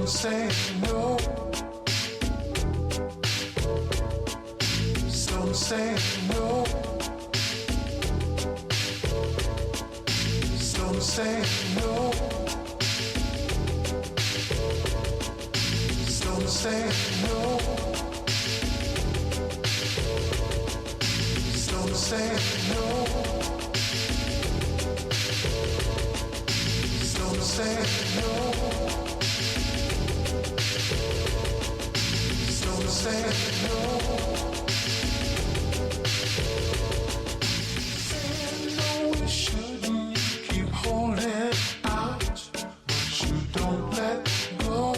Some say no. Some say no. Some say no. Some say no. Some say no. Some say no. Some say no. Saying no, we shouldn't. Keep holding out, but you don't let go.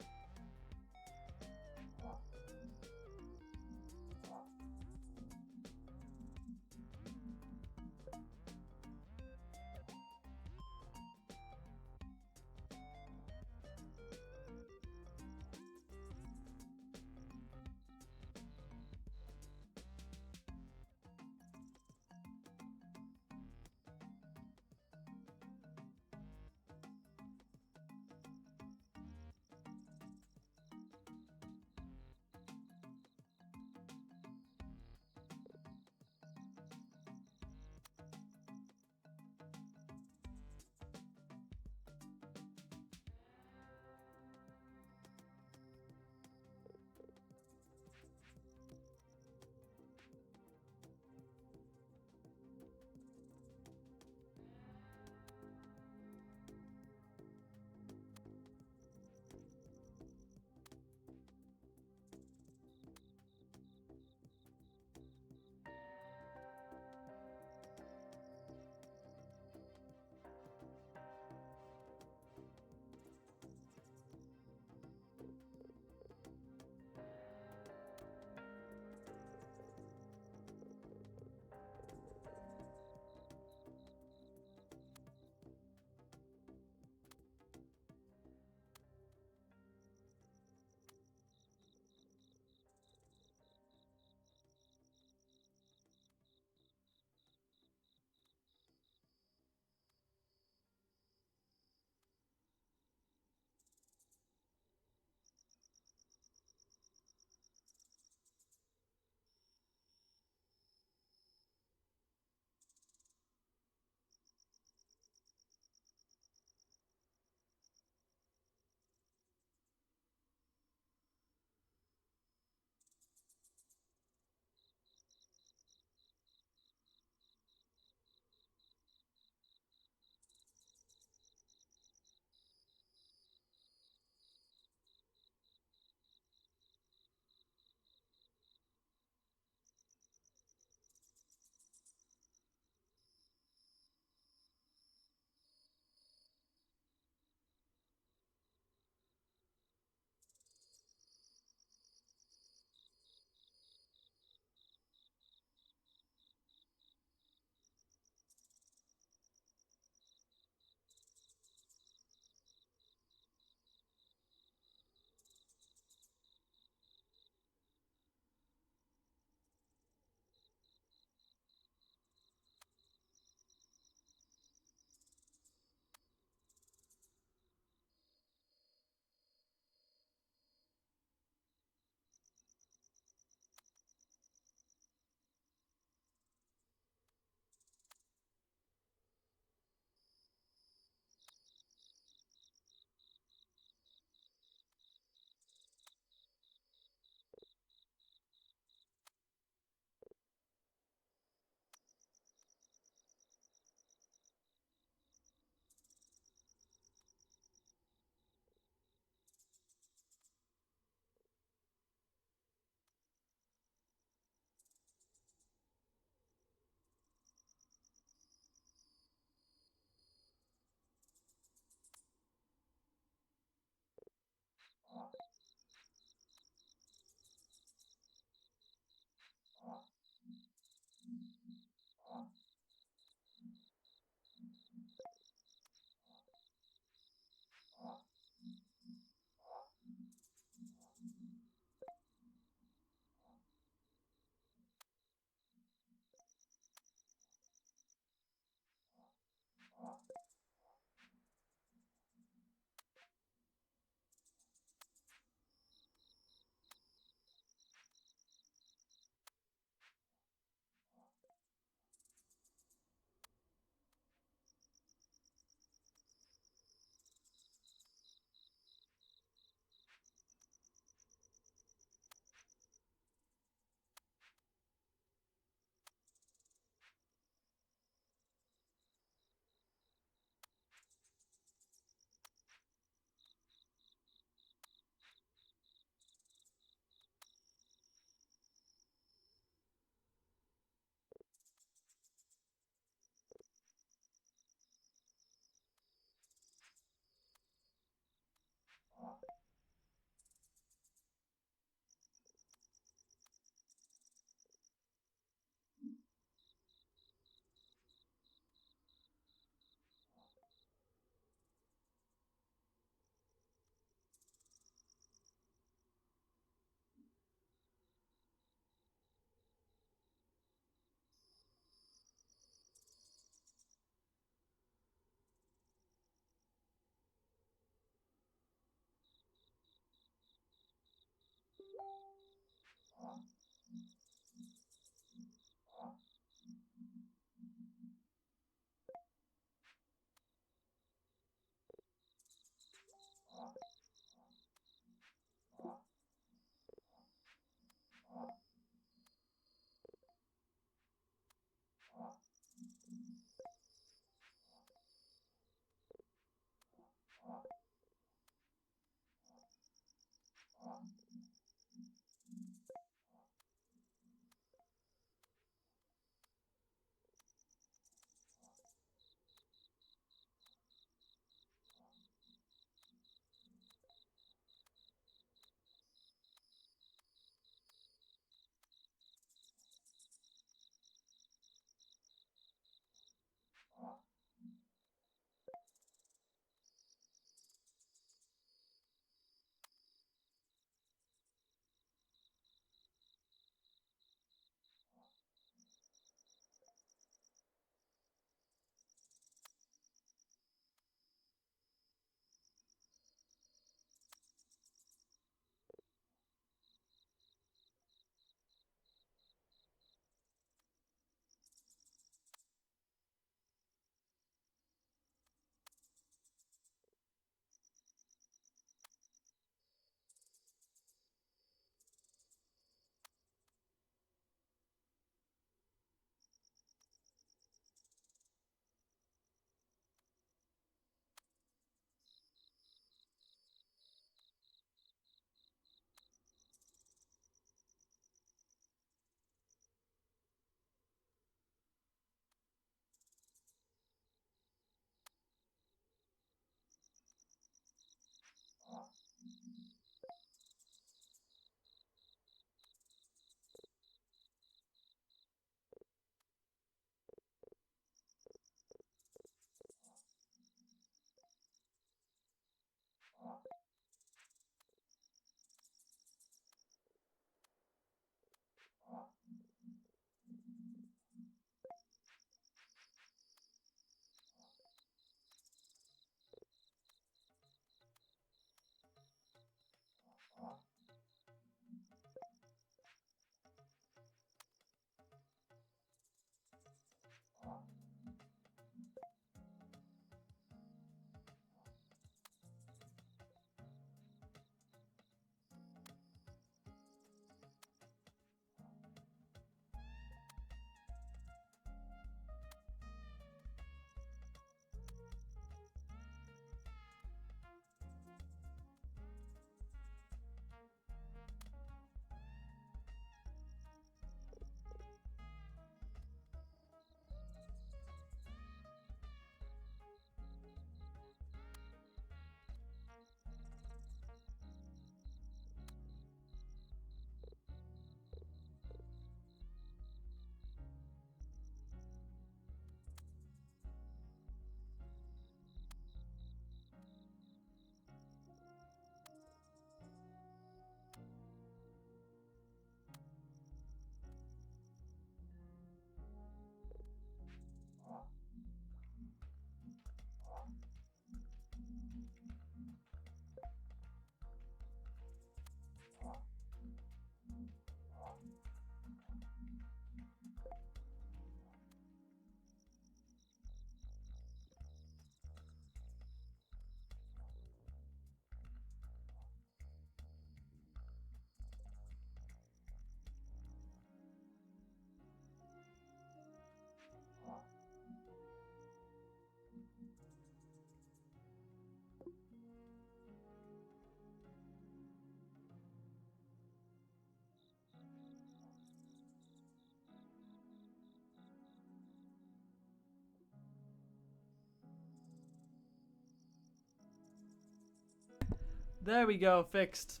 There we go, fixed.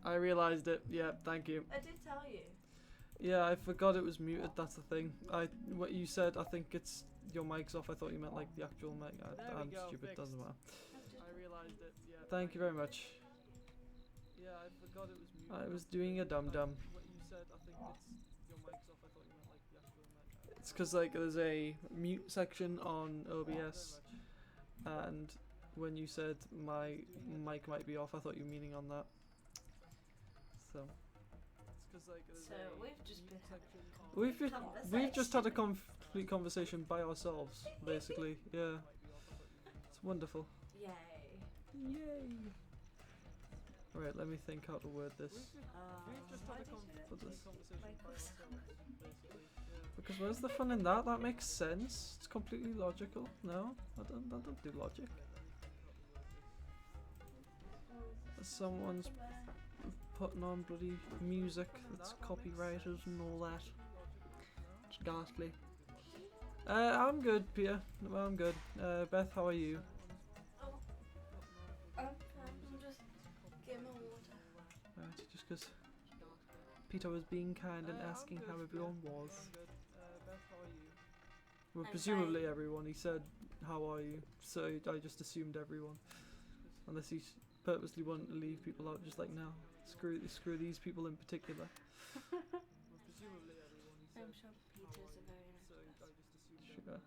I realised it. Yeah, thank you. I did tell you. Yeah, I forgot it was muted. That's the thing. What you said. I think it's your mic's off. I thought you meant like the actual mic. I'm stupid. Fixed. Doesn't matter. I realized it. Yeah. Thank you very much. Yeah, I forgot it was muted. I was doing a dum dum. What you said, I think it's your mic's off. I thought you meant like the actual mic. It's because like there's a mute section on OBS, and when you said my mic might be off, I thought you were meaning on that. So It's 'cause, like, there's So a we've just been section on we've just had a complete conversation by ourselves, basically. Yeah, it's wonderful. Yay. Yay! Right, let me think how to word this. We've just Why had a did you do it? conversation by Like ourselves, basically. Yeah. Because where's the fun in that? That makes sense. It's completely logical. No, I don't do logic. Someone's putting on bloody music that's copyrighted and all that. It's ghastly. I'm good, Peter. Well, I'm good. Beth, how are you? Oh. I'm just getting my water. Right, just because Peter was being kind and asking how everyone was. Beth, how are you? Well, I'm presumably everyone. He said, "How are you?" So I just assumed everyone, unless he purposely wanted to leave people out. Just like, no, screw these people in particular. Presumably everyone. He I'm said, sure Peter's a very nice so person. I just assumed Sure,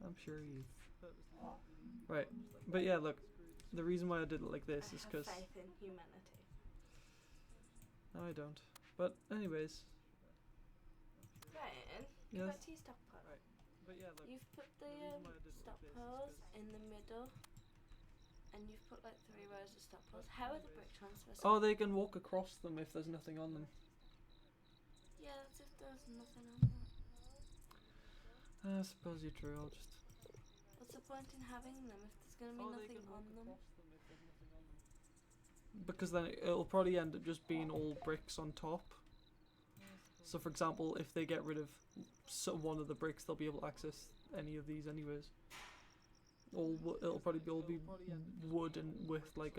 I'm sure he is. purposely. Right, but yeah, look, the reason why I did it like this I is have because faith in humanity. no, I don't. But anyways, Ryan, Yes? go back to your stockpile. Right. But yeah, look. You've put the reason why I did it like this is stockpiles 'cause- in the middle, and you've put like 3 rows of stockpiles. How are the brick transfers? oh, they can walk across them if there's nothing on them. Yeah, that's if there's nothing on them. I suppose you're true. I'll just. What's the point in having them if there's going to be Oh, they nothing can walk on them? across them if there's nothing on them. Because then it'll probably end up just being all bricks on top. So, for example, if they get rid of one of the bricks, they'll be able to access any of these anyways. It'll probably all be wood and with like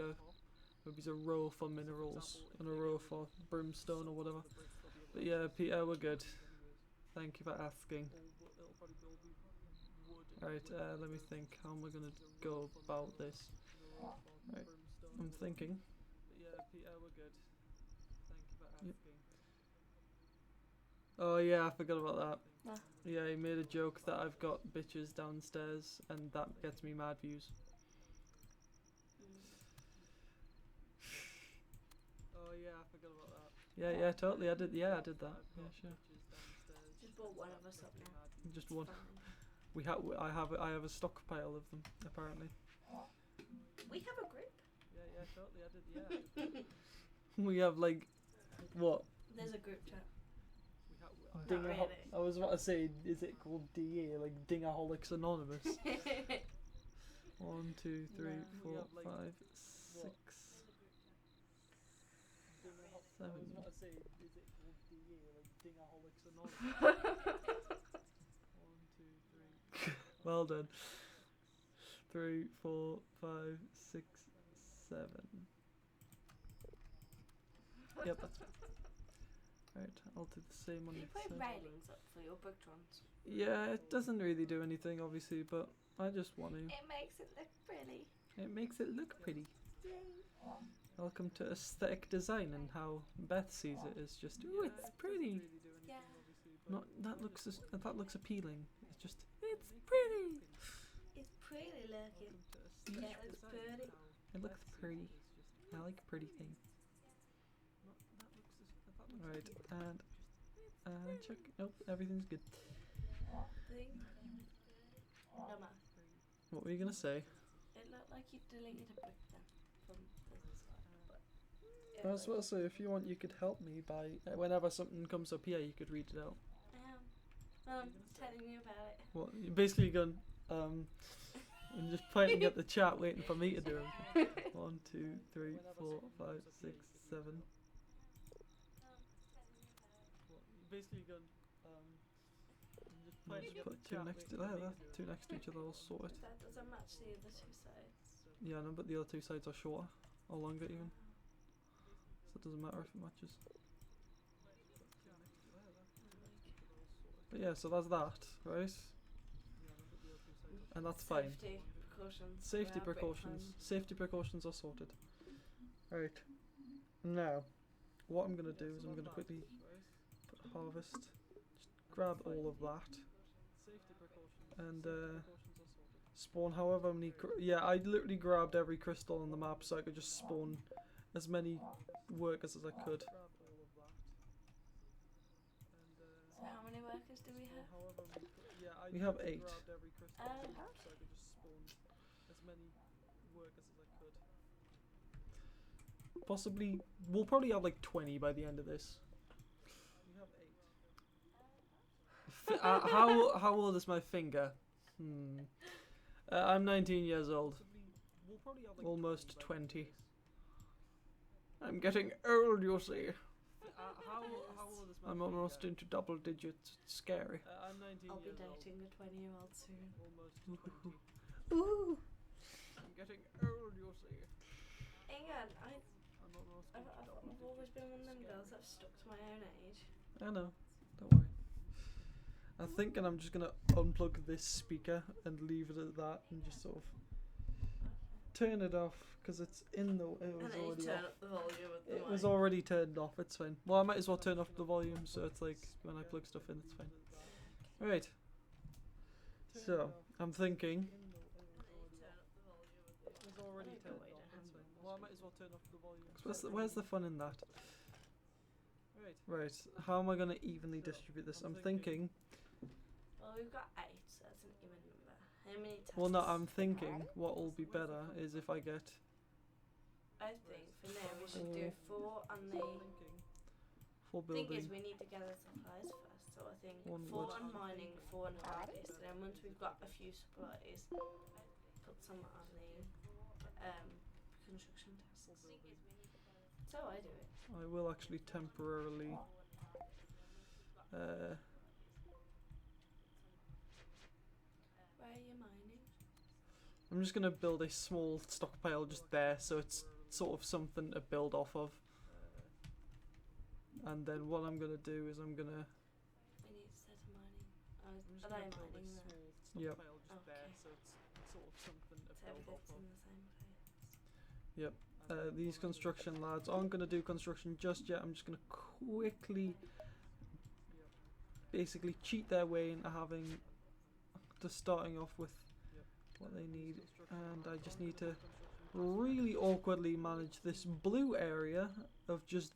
maybe a row for minerals and a row for brimstone or whatever. But yeah, Peter, we're good. Thank you for asking. Right, let me think. How am I gonna go about this? Right, I'm thinking. But yeah, Peter, we're good. Thank you for asking. Yep. Oh yeah, I forgot about that. What? Yeah, he made a joke that I've got bitches downstairs, and that gets me mad views. Oh yeah, I forgot about that. Yeah, totally. I did that. Yeah, sure. Just brought one of us up now. Just It's one. fine. I have a stockpile of them apparently. We have a group. Yeah, totally. I did. Yeah. We have like what? There's a group chat. Not Dingaho- really. I was about to say, is it called DA, like Dingaholics Anonymous? 1, 2, 3, No. 4, We have, like, 5, what? 6, I 7. was about to say, is it called DA, like Dingaholics Anonymous? 1, 2, 3. Well done. 3, 4, 5, 6, 7. Yep, that's it. Right, I'll do the same on You the put side. railings up for your bricktons. Yeah, it doesn't really do anything, obviously, but I just want to. It makes it look pretty. It makes it look pretty. Yay. Welcome to aesthetic design, and how Beth sees it is just, ooh, it's pretty. Yeah. Not that looks appealing. It's just, it's pretty. It's pretty looking. Yeah, it looks pretty. It looks pretty. I like pretty things. Right, and check. Nope, everything's good. Thing. Dumber. What were you gonna say? It looked like you deleted a brick then from the slide, but it I was about to worked. say, if you want, you could help me by whenever something comes up here, you could read it out. I'm telling you about it. What? You're basically going, and just pointing at the chat, waiting for me to do it. 1, 2, 3, 4, 5, 6, 7. Basically gone. I'll just put two next to there, two next to each other, all sorted. That doesn't match the other two sides. Yeah, no, but the other two sides are shorter. or longer even. So it doesn't matter if it matches. But yeah, so that's that, right? And that's fine. Safety precautions. Safety We are brick precautions. fans. Safety precautions are sorted. Right. Now, what I'm gonna do is I'm gonna quickly put harvest. Just grab all of that. And spawn however many. Yeah, I literally grabbed every crystal on the map so I could just spawn as many workers as I could. So how many workers do we have? We have 8. Possibly, we'll probably have like 20 by the end of this. How old is my finger? I'm 19 years old. Almost 20. I'm getting old, you see. I'm almost into double digits. It's scary. I'll be dating a 20-year-old soon. Ooh. I'm getting old, you see. Hang on, I've always been one of them girls that's stuck to my own age. I know. Don't worry. I'm thinking I'm just gonna unplug this speaker and leave it at that and just sort of turn it off because it's in the. It was And then you already turn off. up the volume of the It mic. was already turned off. It's fine. Well, I might as well turn off the volume so it's like when I plug stuff in, it's fine. Right. So I'm thinking. Well, I might as well turn off the volume. Where's the fun in that? Right. How am I going to evenly distribute this? I'm thinking. Well, we've got 8, so that's an even number. How many tasks? Well, no, I'm thinking what will be better is if I get. I think for now we should do 4 on the. 4 Thing building. is, we need to gather supplies first, so I think 1 4 wood. on mining, 4 on harvest, and then once we've got a few supplies, put some on the construction tasks. So I do it. I will actually temporarily. Where are you mining? I'm just gonna build a small stockpile just there, so it's sort of something to build off of. And then what I'm gonna do is I'm gonna. We need to set a mining. Are they mining there? Yep. Okay. So it's sort of something to So build off everything's of. in the same place. Yep. These construction lads aren't gonna do construction just yet. I'm just gonna quickly, basically cheat their way into having, to starting off with what they need, and I just need to really awkwardly manage this blue area of just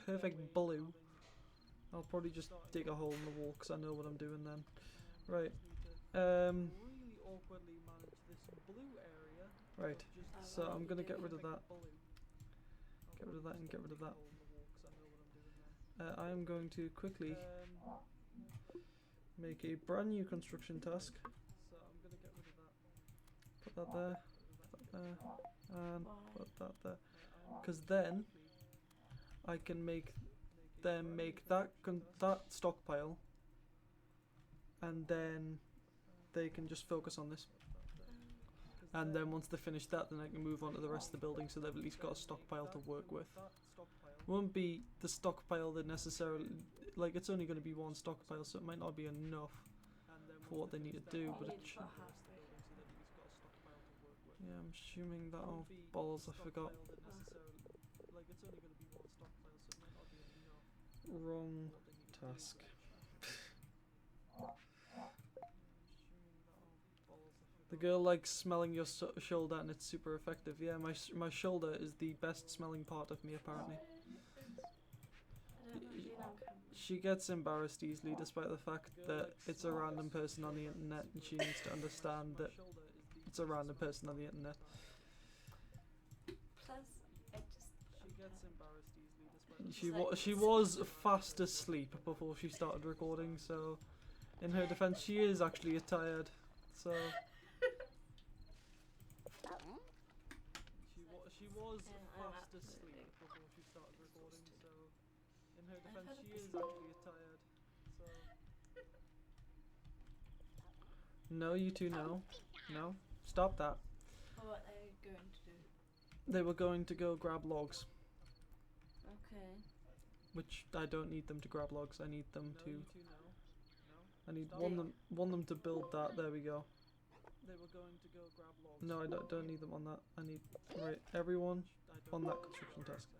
perfect blue. I'll probably just dig a hole in the wall because I know what I'm doing then. Right. Right. So I'm gonna get rid of that. Get rid of that and get rid of that. I am going to quickly make a brand new construction task. Put that there. Put that there. And put that there. Because then I can make them make that that stockpile, and then they can just focus on this. And then once they finish that, then I can move on to the rest of the building, so they've at least got a stockpile to work with. Won't be the stockpile that necessarily, like, it's only going to be one stockpile, so it might not be enough for what they need to do, but it should. Yeah, I'm assuming that. Oh, balls, I forgot. Wrong task. The girl likes smelling your shoulder and it's super effective. Yeah, my shoulder is the best smelling part of me apparently. I don't know if you know She gets embarrassed easily despite the fact that it's a random person on the internet and she needs to understand that it's a random person on the internet. Plus, I just. She was fast asleep before she started recording, so in her defense she is actually tired. So she was fast asleep before she started recording, so in her defense she is actually tired. So no, you two, no. No. Stop that. Or what they're going to do. They were going to go grab logs, Okay. which I don't need them to grab logs. I need them No, to. you two, no. I need Stop. want them to build that. There we go. They were going to go grab logs. No, I don't need them on that. I need right everyone I don't on need that them construction to task. I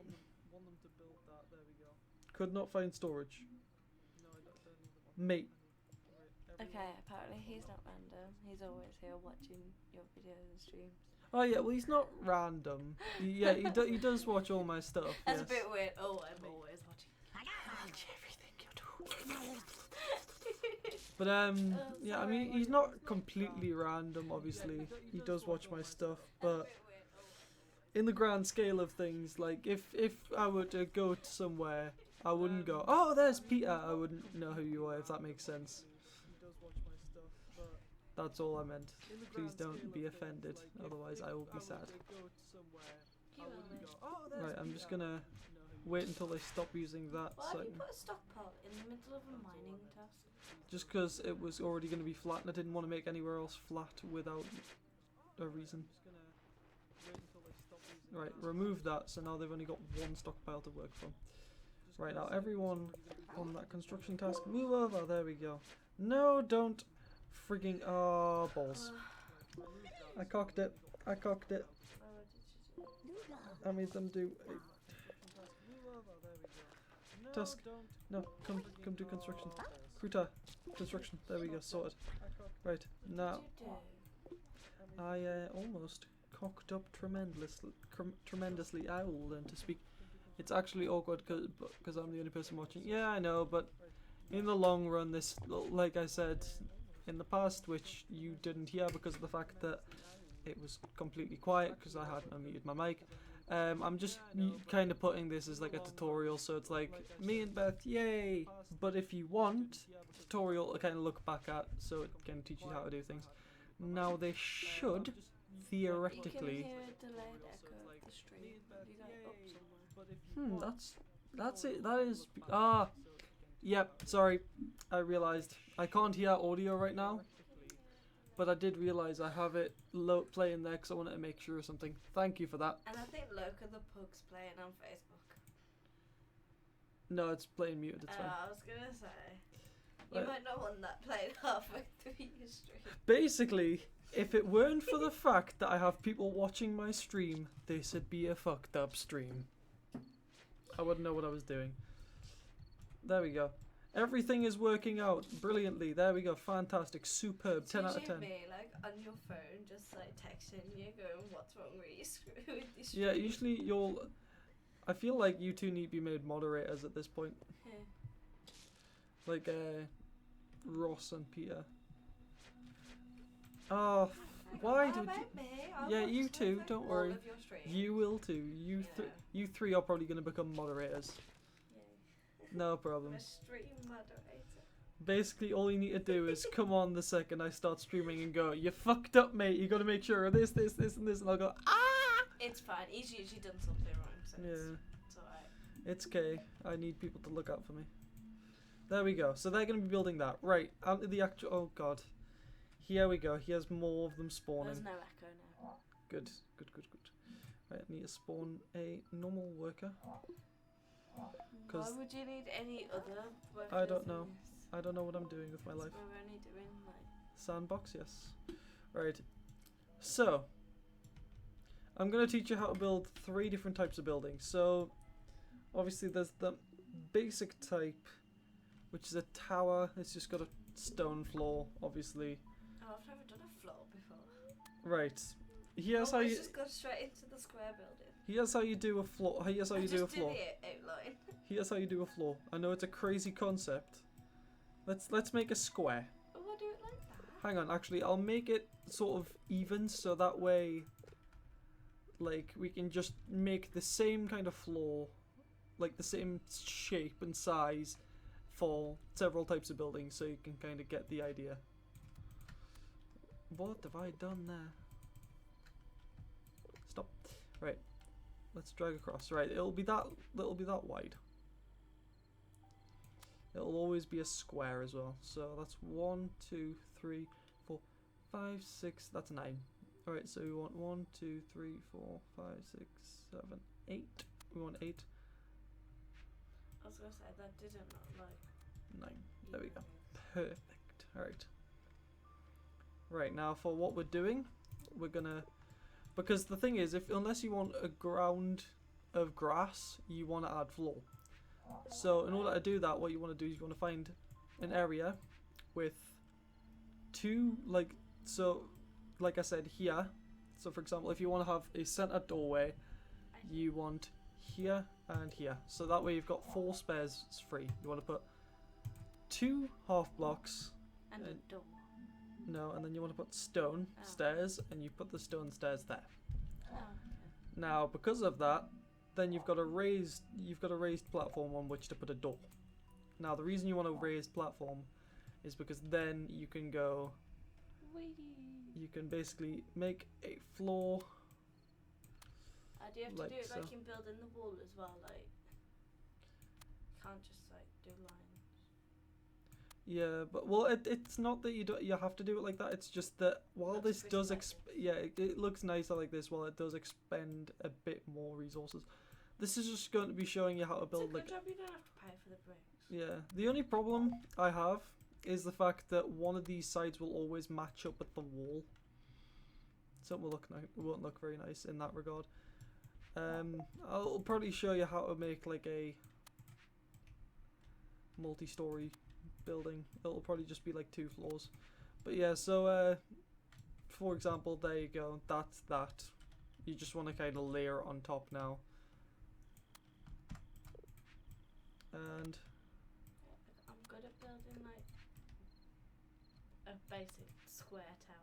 need want them to build that. There we go. Could not find storage. No, I don't need them on Mate, Okay, apparently he's not random. He's always here watching your videos and streams. oh yeah, well he's not random. He does watch all my stuff. That's Yes. a bit weird. Oh, I'm always watching. Watch everything you do. But yeah, I mean he's not completely random. Obviously, he does watch my stuff, but in the grand scale of things, like if I were to go to somewhere, I wouldn't go, oh, there's Peter. I wouldn't know who you are, if that makes sense. He does watch my stuff, but That's all I meant. in the Please grand don't scale be of things, offended, like, if- otherwise if I will be were sad. to go to somewhere, You I will wouldn't be. go, oh, there's Right, I'm just Peter." gonna Know who you wait are. until they stop using that. Why So have you put a stockpile in the middle of a mining task? just because it was already going to be flat and I didn't want to make anywhere else flat without a reason. Just gonna wait until they stop using Right, that. remove that, so now they've only got one stockpile to work from. Just Right, now gonna say everyone it's already gonna be on that construction task, move over, there we go. No, don't frigging, oh, balls. remove that. I cocked it, I cocked it. Why would you do that? I made them do a, Move over, there we go. No, Task. don't. no, come do construction. Kruta, construction, there we go, sorted. Right, now, What did you do? I almost cocked up tremendously. I will learn to speak. It's actually awkward because I'm the only person watching. Yeah, I know, but in the long run, this, like I said in the past, which you didn't hear because of the fact that it was completely quiet because I hadn't unmuted my mic. I'm just kind of putting this as like a tutorial, so it's like me and Beth, yay! But if you want tutorial to kind of look back at, so it can teach you how to do things. Now they should You theoretically. can hear a delayed echo of the stream. You got it up somewhere. That's it. That is yep. Sorry, I realized I can't hear audio right now, but I did realize I have it playing there because I wanted to make sure or something. Thank you for that. And I think Loca the Pug's playing on Facebook. No, it's playing muted. It's fine. I was gonna say. You Right. might not want that played halfway through your stream. Basically, if it weren't for the fact that I have people watching my stream, this would be a fucked up stream. I wouldn't know what I was doing. There we go. Everything is working out brilliantly. There we go. Fantastic. Superb. 10 out of 10. Me, like on your phone, just like texting you, going, "What's wrong with you? With this Yeah, stream?" usually you'll... I feel like you two need to be made moderators at this point. Yeah. Like, Ross and Peter. Oh, why What did about you... me? I'll Yeah, watch, you like, too, like, don't all worry. of your streams. You will too. Yeah. You three are probably going to become moderators. Yay. No I'm problem. a stream moderator. Basically, all you need to do is come on the second I start streaming and go, you fucked up, mate. You got to make sure of this, and this, and I'll go, ah! It's fine. He's usually done something wrong, so Yeah, it's alright. it's okay. I need people to look out for me. There we go. So they're going to be building that. Right, onto the actual... Oh, God. Here we go. Here's more of them spawning. There's no echo now. Good. Right, I need to spawn a normal worker. Why 'Cause would you need any other workers I don't in know. this? I don't know what I'm doing with my life. We're only doing like Sandbox, yes. Right. So, I'm going to teach you how to build 3 different types of buildings. So, obviously there's the basic type, which is a tower. It's just got a stone floor, obviously. oh, I've never done a floor before. Right. Here's how Always you... just go straight into the square building. Here's how you do a floor. Here's how you do a Just do floor. the outline. Here's how you do a floor. I know it's a crazy concept. Let's make a square. Oh, I do it like that. Hang on, actually, I'll make it sort of even so that way, like, we can just make the same kind of floor, like the same shape and size for several types of buildings, so you can kind of get the idea. What have I done there? Stop. Right. Let's drag across. Right, it'll be that wide. It'll always be a square as well. So that's 1, 2, 3, 4, 5, 6. That's 9. Alright, so we want 1, 2, 3, 4, 5, 6, 7, 8. We want 8, I was gonna say that didn't look like. 9. There we go. Perfect. Alright. Right, now for what we're doing, we're gonna... Because the thing is, unless you want a ground of grass, you want to add floor. So in order to do that, what you want to do is you want to find an area with 2, like I said, here. So for example, if you want to have a center doorway, you want here and here. So that way you've got 4 spares free. You want to put 2 half blocks. And a door. No, and then you want to put stone stairs, and you put the stone stairs there. Oh, okay. Now, because of that, then you've got a raised platform on which to put a door. Now, the reason you want a raised platform is because then you can go. You can basically make a floor. Do you have to like do it like so. in building the wall as well? Like, you can't just like do lines. Yeah, but well, it's not that you have to do it like that. It's just that while Looks this pretty does nice. it looks nicer like this. While it does expend a bit more resources, this is just going to be showing you how to It's a build good like. job you don't have to pay for the bricks. Yeah, the only problem I have is the fact that one of these sides will always match up with the wall. So it won't look very nice in that regard. I'll probably show you how to make like a multi-story building. It'll probably just be like 2 floors. But yeah, so for example, there you go. That's that. You just want to kind of layer it on top now. And I'm good at building like a basic square tower.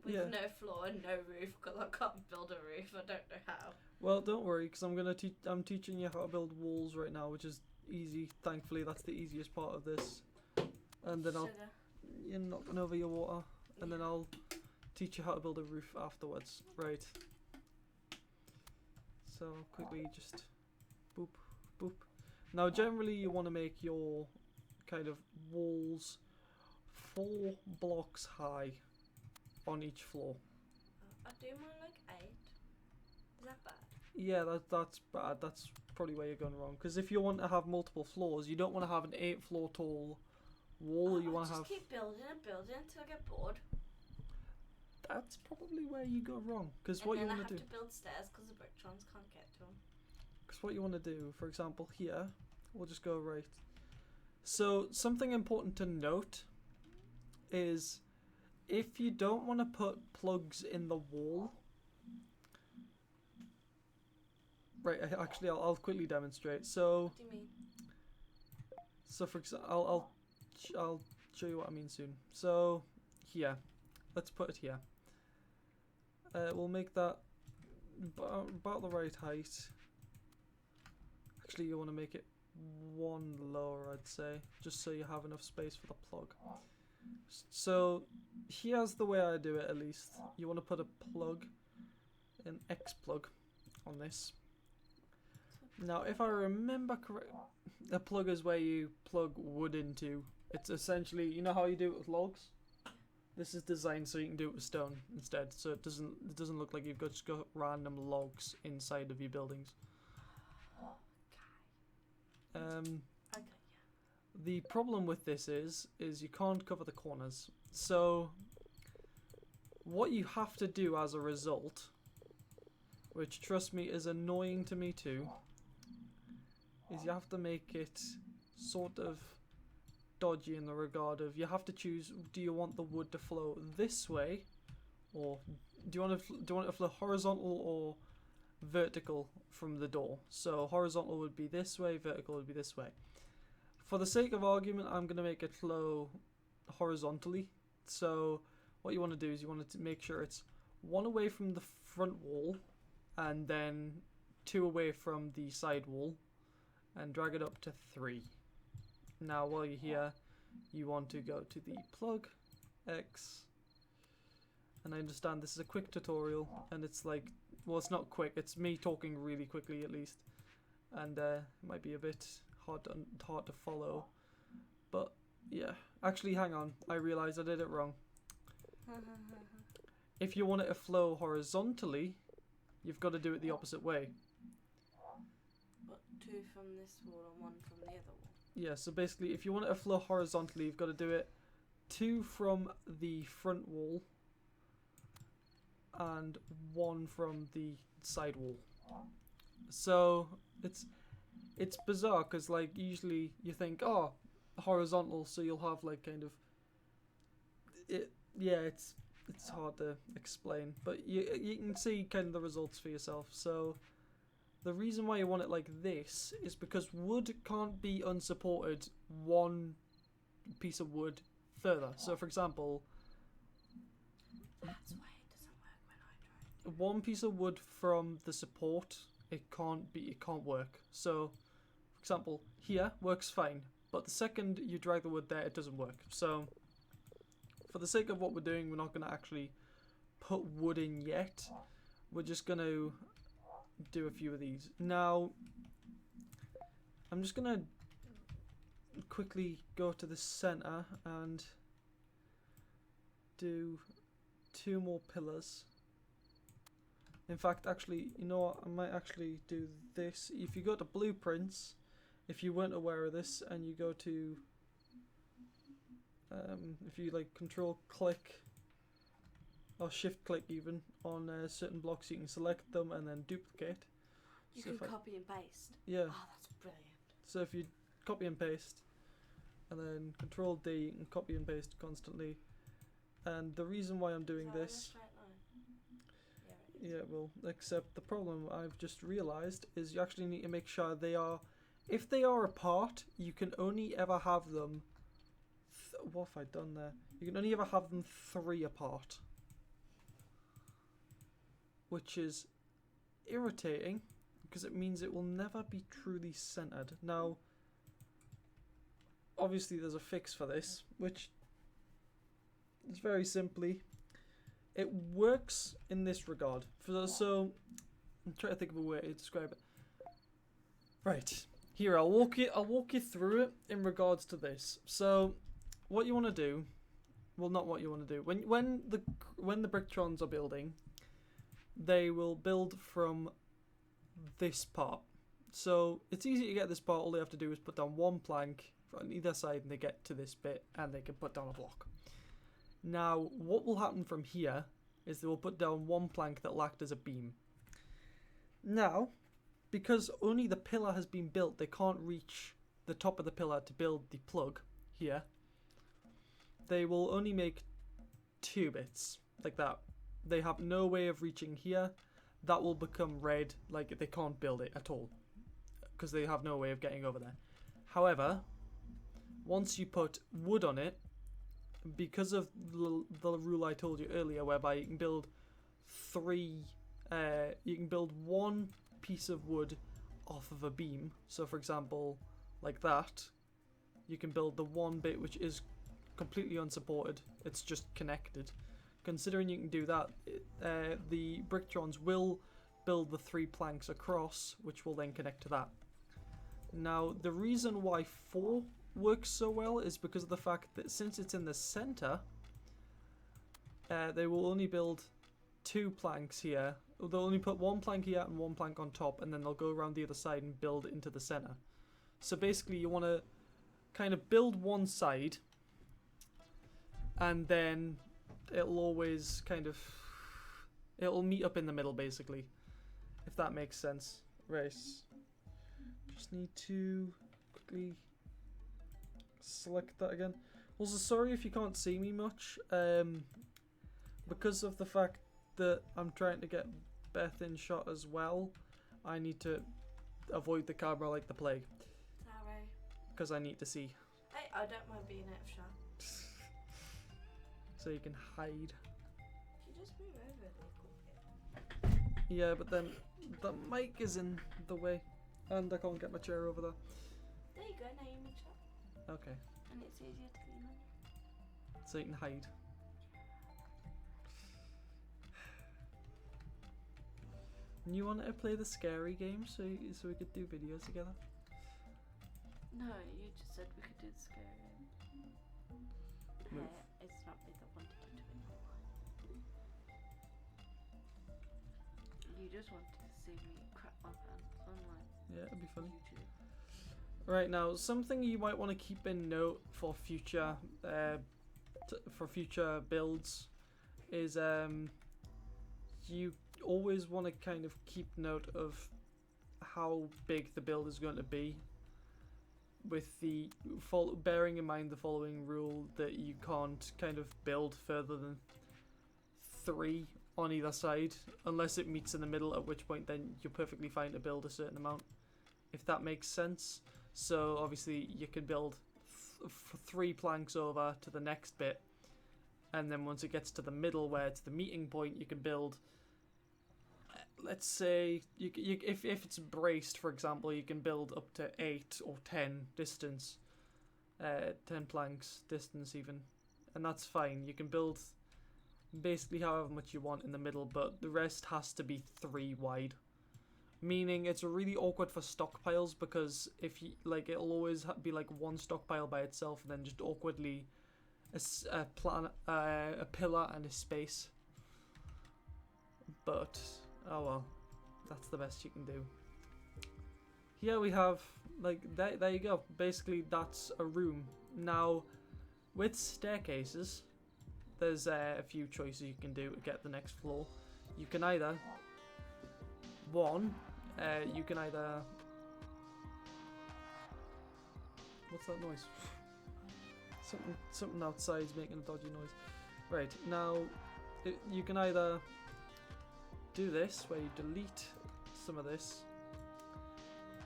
With yeah. no floor and no roof, because I can't build a roof. I don't know how. Well, don't worry, because I'm teaching you how to build walls right now, which is easy. Thankfully, that's the easiest part of this. And then Sugar. you're knocking over your water, and then I'll teach you how to build a roof afterwards. Right. So quickly, just boop, boop. Now, generally, you want to make your kind of walls 4 blocks high on each floor. I do mine like 8. Is that bad? Yeah, that's bad. That's probably where you're going wrong. Because if you want to have multiple floors, you don't want to have an 8-floor tall wall. You want to have. Just keep building and building until I get bored. That's probably where you go wrong. Because And what then you I want have to do. to build stairs because the bricktons can't get to them. Because what you want to do, for example, here, we'll just go right. So something important to note is if you don't want to put plugs in the wall. Right, actually, I'll quickly demonstrate. So, What do you mean? so for example, I'll show you what I mean soon. So, here, let's put it here. We'll make that about the right height. Actually, you want to make it 1 lower, I'd say, just so you have enough space for the plug. So, here's the way I do it, at least. You want to put a plug, an X plug, on this. Now, if I remember correct, a plug is where you plug wood into. It's essentially, you know how you do it with logs? This is designed so you can do it with stone instead, so it doesn't look like you've just got random logs inside of your buildings. Okay, yeah. The problem with this is you can't cover the corners. So what you have to do as a result, which trust me is annoying to me too, is you have to make it sort of dodgy in the regard of you have to choose, do you want the wood to flow this way, or do you want it to flow horizontal or vertical from the door? So horizontal would be this way, vertical would be this way. For the sake of argument, I'm going to make it flow horizontally. So what you want to do is you want to make sure it's 1 away from the front wall and then 2 away from the side wall, and drag it up to 3. Now while you're here, you want to go to the plug X, and I understand this is a quick tutorial, and it's like, well, it's not quick, it's me talking really quickly at least, and it might be a bit hard to follow, but yeah. Actually, hang on, I realised I did it wrong. If you want it to flow horizontally, you've got to do it the opposite way. But 2 from this wall and 1 from the other wall. Yeah, so basically if you want it to flow horizontally, you've got to do it 2 from the front wall and 1 from the side wall. So it's bizarre because like usually you think, oh, horizontal, so you'll have like kind of it. Yeah, it's hard to explain, but you can see kind of the results for yourself. So the reason why you want it like this is because wood can't be unsupported one piece of wood further. So for example, That's why it doesn't work when I try. one piece of wood from the support, it can't work. So for example, here works fine, but the second you drag the wood there, it doesn't work. So for the sake of what we're doing, we're not going to actually put wood in yet. We're just going to do a few of these. Now, I'm just going to quickly go to the center and do 2 more pillars. In fact, actually, you know what? I might actually do this. If you go to blueprints, if you weren't aware of this, and you go to if you like control click or shift click even on certain blocks, you can select them and then duplicate. You So can if I- copy and paste. Yeah. Oh, that's brilliant. So if you copy and paste and then control D, you can copy and paste constantly. And the reason why I'm doing Is that on a this, straight line? Yeah, it is. yeah, well, except the problem I've just realized is you actually need to make sure they are, if they are apart, you can only ever have them, what have I done there? You can only ever have them 3 apart. Which is irritating, because it means it will never be truly centered. Now, obviously there's a fix for this, which is very simply, it works in this regard. So I'm trying to think of a way to describe it. Right, here I'll walk you through it in regards to this. So what you want to do, well, not what you want to do. When the Bricktrons are building, they will build from this part. So it's easy to get this part. All they have to do is put down 1 plank on either side, and they get to this bit, and they can put down a block. Now, what will happen from here is they will put down 1 plank that will act as a beam. Now, because only the pillar has been built, they can't reach the top of the pillar to build the plug here. They will only make 2 bits like that. They have no way of reaching here. That will become red, like they can't build it at all, because they have no way of getting over there. However, once you put wood on it, because of the rule I told you earlier, whereby you can build 3, you can build 1 piece of wood off of a beam. So for example, like that, you can build the 1 bit which is completely unsupported, it's just connected. Considering you can do that, the Bricktrons will build the 3 planks across, which will then connect to that. Now, the reason why 4 works so well is because of the fact that since it's in the center, they will only build 2 planks here. They'll only put 1 plank here and 1 plank on top, and then they'll go around the other side and build into the center. So basically you want to kind of build one side, and then it'll always kind of, it'll meet up in the middle basically, if that makes sense. Right, just need to quickly select that again. Also, sorry if you can't see me much, because of the fact that I'm trying to get Beth in shot as well. I need to avoid the camera like the plague, Sorry. because I need to see, Hey, I don't mind being out of shot. so you can hide. If you just move over a little bit. Yeah, but then the mic is in the way, and I can't get my chair over there. There you go, now you're in shot. Okay, And it's easier to clean on. so you can hide. And you wanted to play the scary game so we could do videos together? No, you just said we could do the scary. Move. It's not me that wanted to do it. You just want to see me crap my pants online. Yeah, it'd be funny. YouTube. Right now, something you might want to keep in note for future builds is you always want to kind of keep note of how big the build is going to be, with the bearing in mind the following rule that you can't kind of build further than 3 on either side unless it meets in the middle, at which point then you're perfectly fine to build a certain amount, if that makes sense. So obviously you can build 3 planks over to the next bit, and then once it gets to the middle where it's the meeting point, you can build, let's say if it's braced, for example, you can build up to 8 or 10 distance, 10 planks distance even, and that's fine. You can build basically however much you want in the middle, but the rest has to be 3 wide. Meaning it's really awkward for stockpiles, because if you like, it'll always be like one stockpile by itself, and then just awkwardly a pillar and a space. But oh well, that's the best you can do. Here we have, like, there you go. Basically, that's a room. Now, with staircases, there's a few choices you can do to get the next floor. You can either what's that noise? Something outside is making a dodgy noise. Right, now you can either do this, where you delete some of this,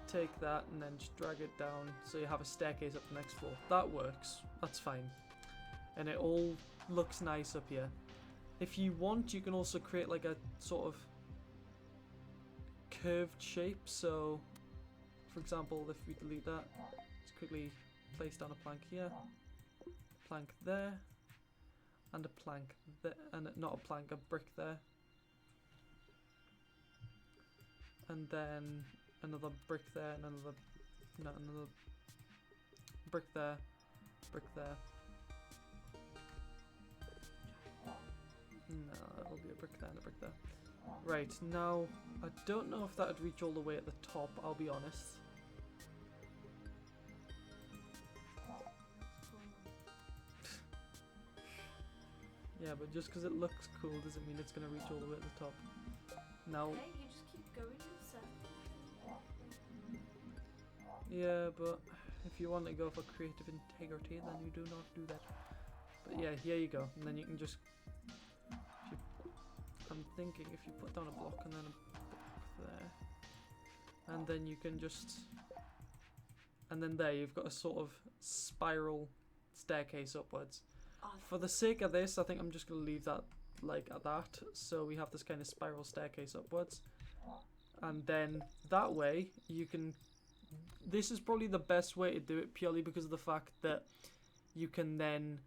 take that, and then just drag it down so you have a staircase up the next floor. That works, that's fine. And it all looks nice up here. If you want, you can also create like a sort of curved shape. So, for example, if we delete that, let's quickly place down a plank here, plank there, and a plank there, and not a plank, a brick there, and then another brick there, and another brick there, brick there. No, it'll be a brick there and a brick there. Right, now, I don't know if that would reach all the way at the top, I'll be honest. Yeah, but just because it looks cool doesn't mean it's going to reach all the way at the top. Now, Okay, you just keep going in circles. yeah, but if you want to go for creative integrity, then you do not do that. But yeah, here you go. And then you can just... I'm thinking if you put down a block and then a block there, and then you can just... And then there you've got a sort of spiral staircase upwards. For the sake of this, I think I'm just going to leave that like at that. So we have this kind of spiral staircase upwards. And then that way you can... This is probably the best way to do it, purely because of the fact that you can then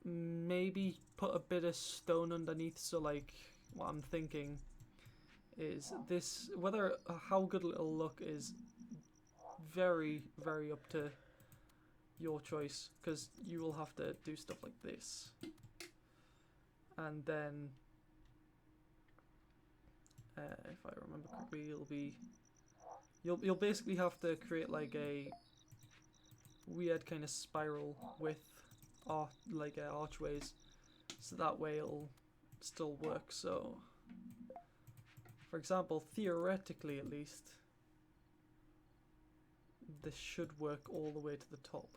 maybe put a bit of stone underneath. So like, what I'm thinking is this, whether how good it'll look is very, very up to your choice, because you will have to do stuff like this, and then if I remember correctly, it'll be you'll basically have to create like a weird kind of spiral with archways, so that way it'll still work. So for example, theoretically at least, this should work all the way to the top.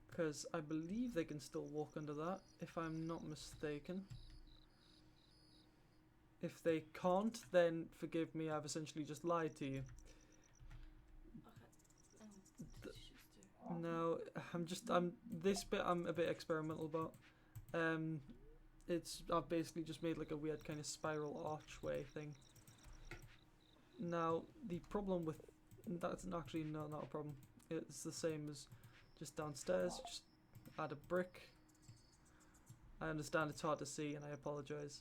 Because I believe they can still walk under that, if I'm not mistaken. If they can't, then forgive me, I've essentially just lied to you. Okay. No, this bit I'm a bit experimental about. I've basically just made like a weird kind of spiral archway thing. Now, the problem with that's actually not a problem. It's the same as just downstairs. Just add a brick. I understand it's hard to see, and I apologize,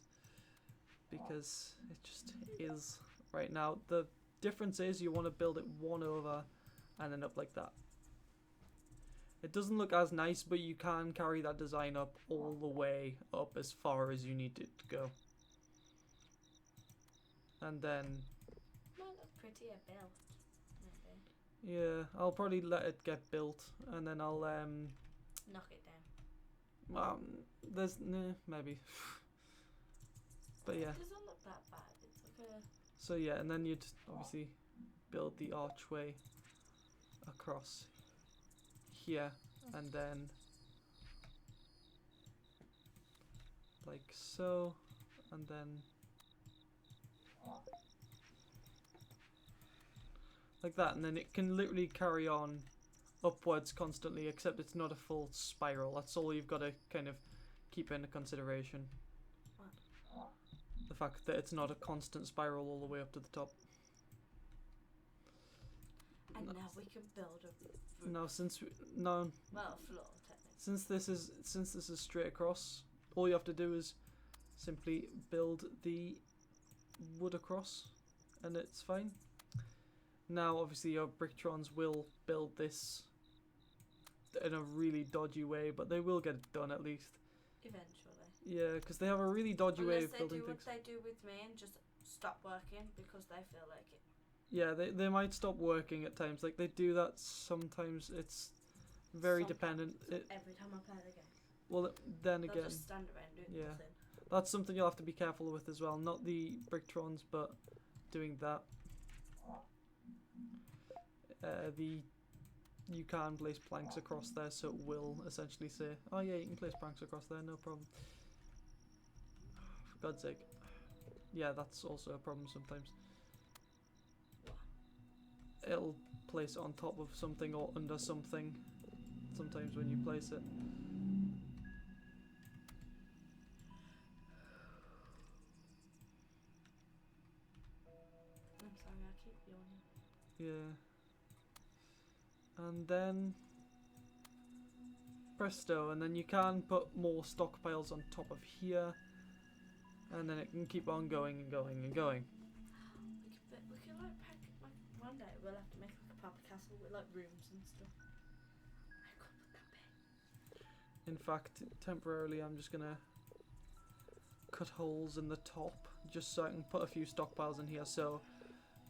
because it just is right now. The difference is you want to build it one over and then up like that. It doesn't look as nice, but you can carry that design up all the way up as far as you need it to go. And then, Might look prettier built, maybe. yeah, I'll probably let it get built, and then I'll Knock it down. there's maybe, but yeah. It doesn't look that bad. It's like a. So yeah, and then you'd obviously build the archway across here, and then like so, and then like that, and then it can literally carry on upwards constantly, except it's not a full spiral. That's all you've got to kind of keep into consideration. The fact that it's not a constant spiral all the way up to the top. And now we can build a roof. Now Well, a floor, technically. since this is straight across, all you have to do is simply build the wood across, and it's fine. Now, obviously, your Bricktrons will build this in a really dodgy way, but they will get it done at least. Eventually. Yeah, because they have a really dodgy way Unless of they building do things. what they do with me and just stop working because they feel like it. Yeah, they might stop working at times. Like, they do that sometimes. It's very Sometimes. dependent. Every time I play the game. Well, then They'll again, just stand around doing yeah. nothing. that's something you'll have to be careful with as well. Not the Bricktrons, but doing that. You can place planks across there, so it will essentially say, oh yeah, you can place planks across there, no problem. For God's sake. Yeah, that's also a problem sometimes. It'll place it on top of something or under something sometimes when you place it. I'm sorry, I keep yawning. Yeah. And then presto, and then you can put more stockpiles on top of here, and then it can keep on going and going and going. We could like pack like one day we'll have to make like a proper castle with like rooms and stuff. How cool would that be? In fact, temporarily I'm just gonna cut holes in the top just so I can put a few stockpiles in here, so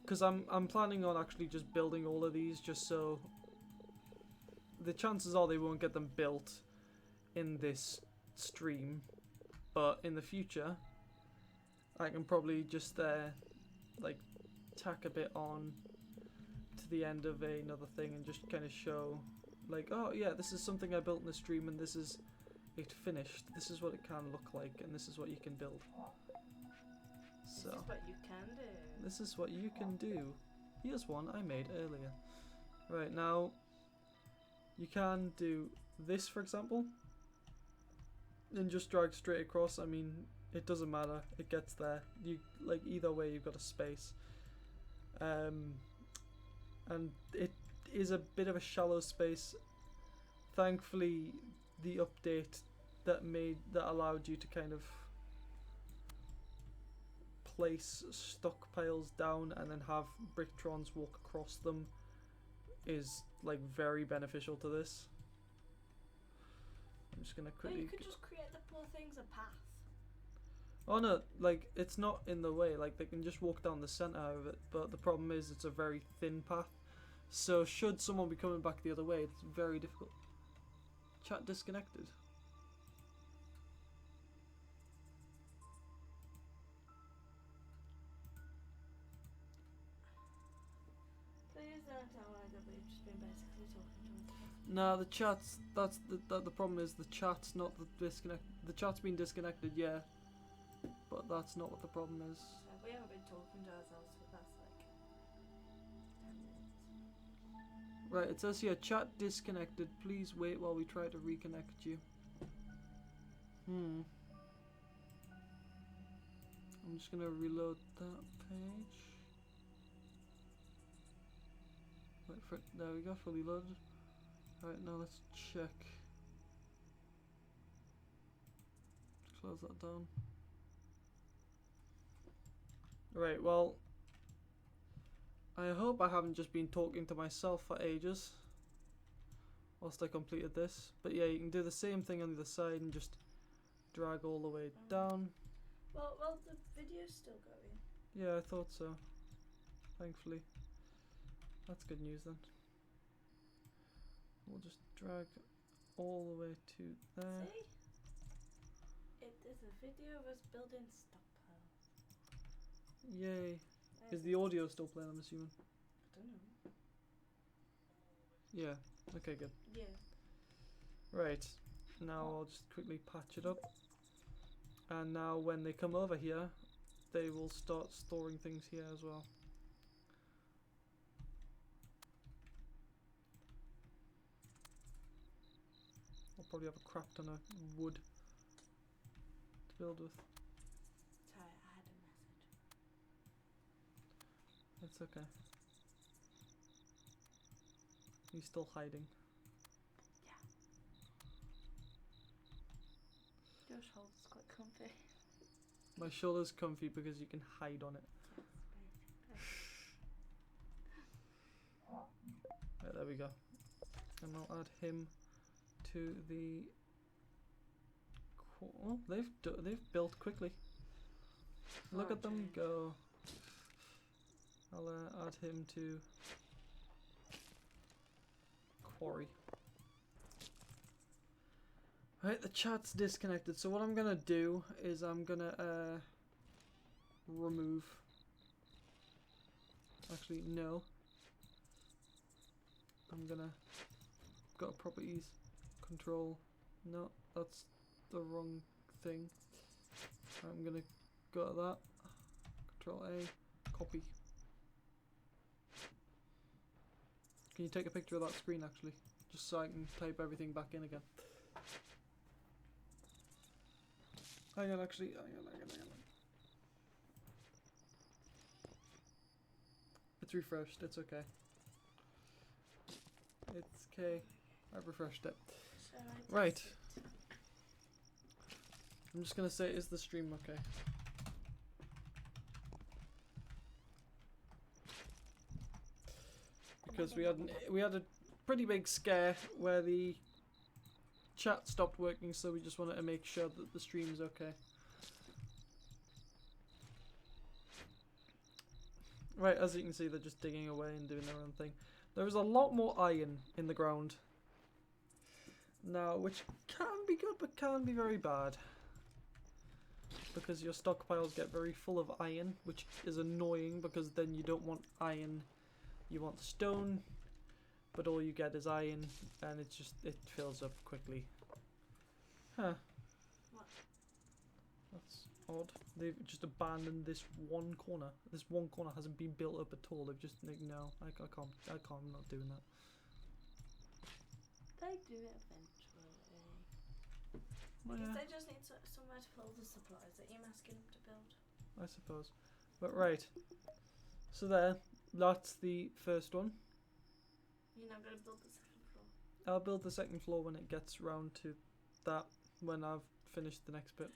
because I'm planning on actually just building all of these just so the chances are they won't get them built in this stream, but in the future I can probably just like tack a bit on to the end of another thing and just kind of show like, oh yeah, this is something I built in the stream and this is it finished. This is what it can look like and this is what you can build. So This is what you can do. this is what you can do. Here's one I made earlier. Right, now you can do this, for example, and just drag straight across. I mean, it doesn't matter, it gets there. You like either way you've got a space. And it is a bit of a shallow space. Thankfully the update that allowed you to kind of place stockpiles down and then have Bricktrons walk across them is like very beneficial to this. I'm just gonna Or quickly you could just create the poor things a path. oh no, like it's not in the way, like they can just walk down the center of it, but the problem is it's a very thin path, so should someone be coming back the other way it's very difficult. Chat disconnected. Please don't tell me that we've just been basically talking to each other. No, the chat's that's the problem is the chat's not the disconnect. The chat's been disconnected, yeah, but that's not what the problem is. So we haven't been talking to ourselves for the past like 10 minutes. Right, it says here chat disconnected. Please wait while we try to reconnect you. I'm just gonna reload that page. Wait for it. There we go, fully loaded. Right, now let's check. Close that down. Right, well, I hope I haven't just been talking to myself for ages. whilst I completed this. But yeah, you can do the same thing on the other side and just drag all the way down. Well, the video's still going. Yeah, I thought so. Thankfully. That's good news then. We'll just drag all the way to there. See? It is a video of us building stockpiles. Yay. Is the audio still playing, I'm assuming? I don't know. Yeah. Okay, good. Yeah. Right. Now I'll just quickly patch it up. And now when they come over here, they will start storing things here as well. I'll probably have a crap ton of wood to build with. Sorry, I had a message. That's okay. He's still hiding. Your shoulder's quite comfy. My shoulder's comfy because you can hide on it. Right, there we go. And I'll add him to the. Oh, they've built quickly. Look at them go. I'll add him to quarry. Right, the chat's disconnected. So what I'm gonna do is I'm gonna remove. Actually, no. I'm gonna go to properties, control. No, that's the wrong thing. I'm gonna go to that. Control A, copy. Can you take a picture of that screen actually, just so I can type everything back in again? Hang on, actually, hang on. It's refreshed, it's okay. It's okay. I've refreshed it. Right. I'm just gonna say, is the stream okay? Because we had a pretty big scare where the chat stopped working, so we just wanted to make sure that the stream is okay. Right, as you can see, they're just digging away and doing their own thing. There is a lot more iron in the ground now, which can be good, but can be very bad. Because your stockpiles get very full of iron, which is annoying, because then you don't want iron, you want stone, but all you get is iron, and it fills up quickly. Huh. What? That's odd. They've just abandoned this one corner. This one corner hasn't been built up at all. They've just like, no, I can't, I'm not doing that. They do it eventually. Well, Because yeah, they just need somewhere to put all the supplies that you're asking them to build. I suppose. But right. So there, that's the first one. You're not going to build the second floor. I'll build the second floor when it gets round to that, when I've finished the next bit.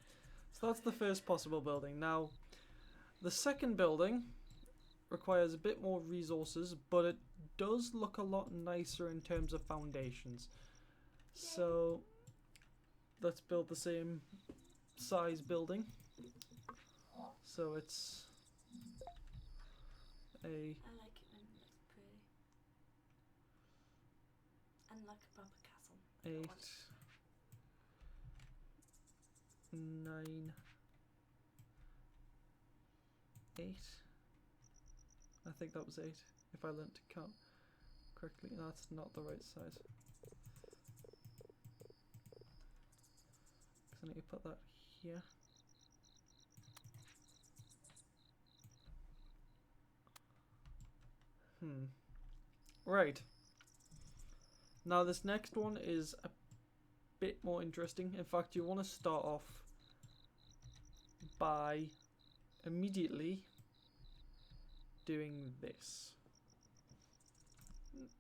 So that's the first possible building. Now, the second building requires a bit more resources, but it does look a lot nicer in terms of foundations. So, let's build the same size building. So it's a I like it when it looks pretty. And like a proper castle. 8, 9, 8. I think that was 8, if I learnt to count correctly. That's not the right size. Because I need to put that here. Right. Now this next one is a bit more interesting. In fact, you want to start off by immediately doing this.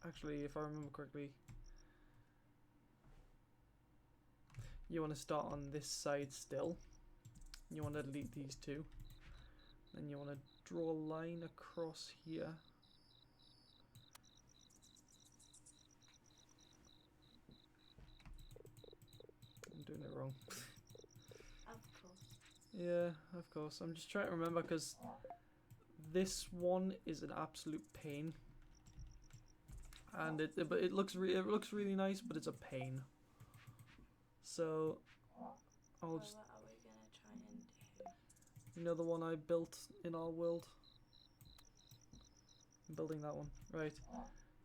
Actually, if I remember correctly, you want to start on this side still. You want to delete these two. Then you want to draw a line across here. wrong. Of course. Yeah, of course. I'm just trying to remember because this one is an absolute pain, and but it looks really nice, but it's a pain. So I'll Well, just, what are we gonna try and do? you know, the one I built in our world. I'm building that one, right?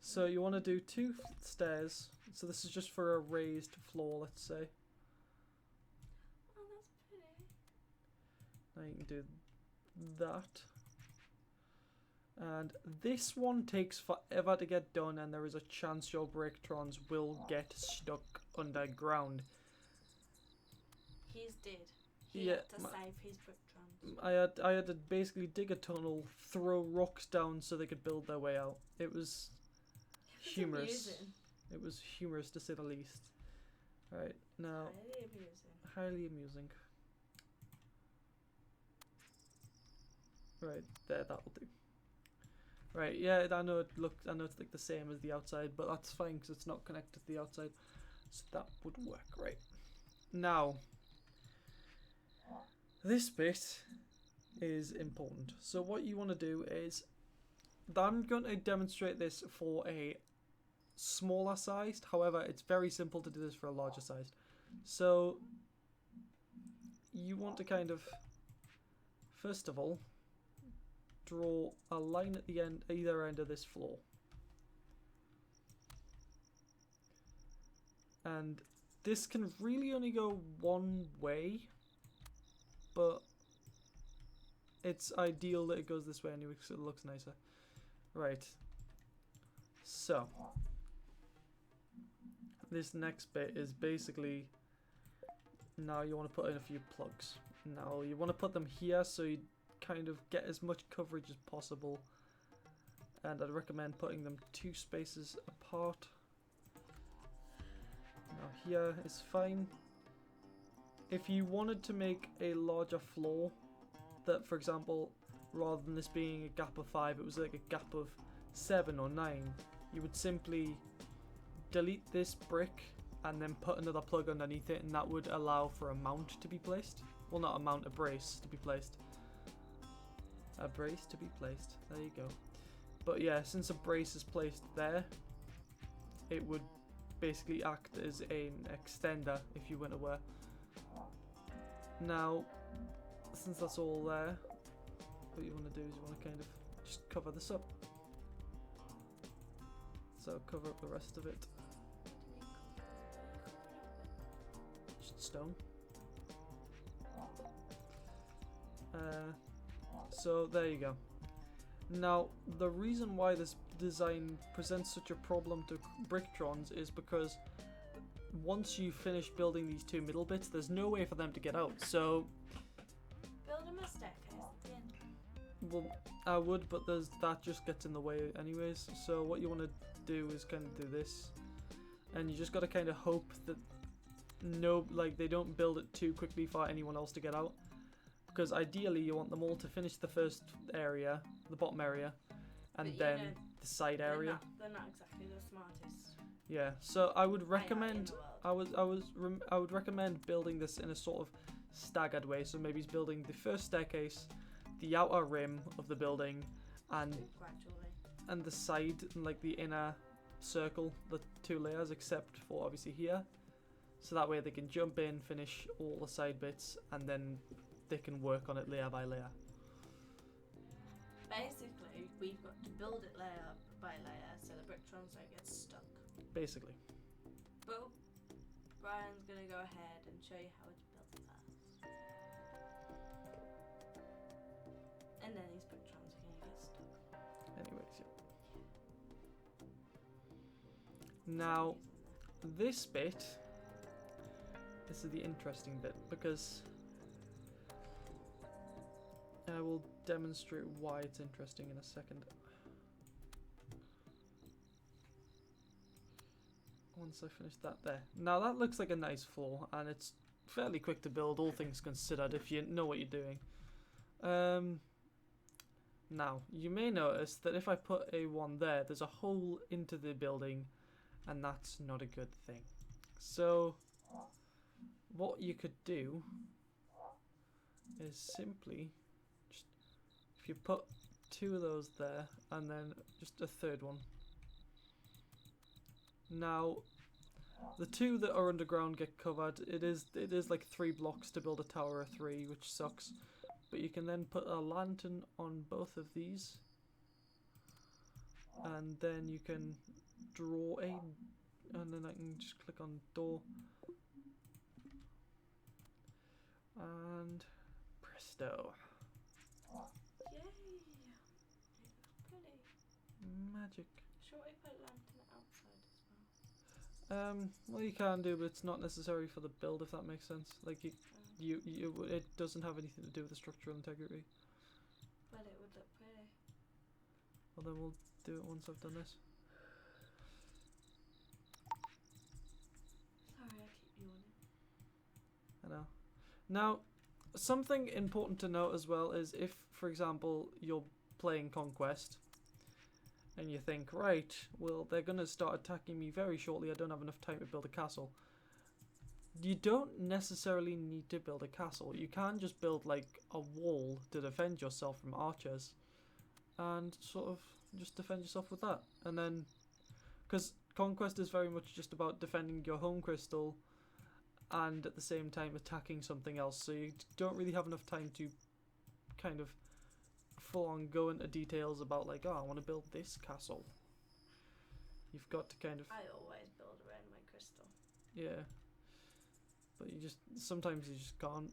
So you want to do 2 stairs. So this is just for a raised floor, let's say. Oh, that's pretty. Now you can do that. And this one takes forever to get done, and there is a chance your Breaktrons will get stuck underground. He's dead. He Yeah, had to save his Brictrons. I had to basically dig a tunnel, throw rocks down so they could build their way out. It was humorous. Amusing. It was humorous to say the least. Right, now, Highly amusing. highly amusing. Right, there, that'll do. Right, yeah, I know it's like the same as the outside, but that's fine because it's not connected to the outside. So that would work, right. Now, this bit is important. So what you want to do is, I'm going to demonstrate this for a smaller sized, however it's very simple to do this for a larger sized. So you want to kind of, first of all, draw a line at the end, either end of this floor. And this can really only go one way, but it's ideal that it goes this way anyway because it looks nicer. Right. So this next bit is basically, now you want to put in a few plugs. Now you want to put them here so you kind of get as much coverage as possible, and I'd recommend putting them 2 spaces apart. Now here is fine. If you wanted to make a larger floor, that for example, rather than this being a gap of 5, it was like a gap of 7 or 9, you would simply delete this brick and then put another plug underneath it, and that would allow for a mount to be placed. Well, not a mount, a brace to be placed. A brace to be placed, there you go. But yeah, since a brace is placed there, it would basically act as an extender if you went away. Now, since that's all there, what you want to do is you want to kind of just cover this up. So cover up the rest of it. Just stone. So there you go. Now, the reason why this design presents such a problem to Bricktrons is because once you finish building these 2 middle bits, there's no way for them to get out. So, Build him a staircase at the end. well, I would, but that just gets in the way anyways. So what you want to do is kind of do this, and you just got to kind of hope that they don't build it too quickly for anyone else to get out. Because ideally you want them all to finish the first area, the bottom area, and But then know, the side area. They're not exactly the smartest. Yeah, so I would AI in recommend, the world. I would recommend building this in a sort of staggered way. So maybe it's building the first staircase, the outer rim of the building, and Gradually. the side, like the inner circle, the 2 layers, except for obviously here. So that way they can jump in, finish all the side bits, and then they can work on it layer by layer. Basically, we've got to build it layer by layer so the Brictrons don't get stuck. Basically. But Brian's gonna go ahead and show you how it's built first. And then these Brictrons are gonna get stuck. Anyways, yeah. Now, this bit, this is the interesting bit, because I will demonstrate why it's interesting in a second. Once I finish that there. Now that looks like a nice floor, and it's fairly quick to build, all things considered, if you know what you're doing. Now, you may notice that if I put a one there, there's a hole into the building, and that's not a good thing. So, what you could do is simply just if you put 2 of those there and then just a third one. Now the 2 that are underground get covered. It is like 3 blocks to build a tower of 3, which sucks. But you can then put a lantern on both of these, and then you can draw a, and then I can just click on door, and presto, Yay! It looks pretty. magic. Should I put a lantern outside as well? Well, you can do, but it's not necessary for the build, if that makes sense. Like it doesn't have anything to do with the structural integrity. But it would look pretty. Well, then we'll do it once I've done this. Sorry, I keep yawning. I know. Now, something important to note as well is if, for example, you're playing Conquest and you think, right, well, they're going to start attacking me very shortly, I don't have enough time to build a castle. You don't necessarily need to build a castle. You can just build like a wall to defend yourself from archers and sort of just defend yourself with that. And then, because Conquest is very much just about defending your home crystal and at the same time attacking something else, so you don't really have enough time to kind of full on go into details about like, oh, I want to build this castle. You've got to kind of, I always build around my crystal. yeah, but you just sometimes you just can't,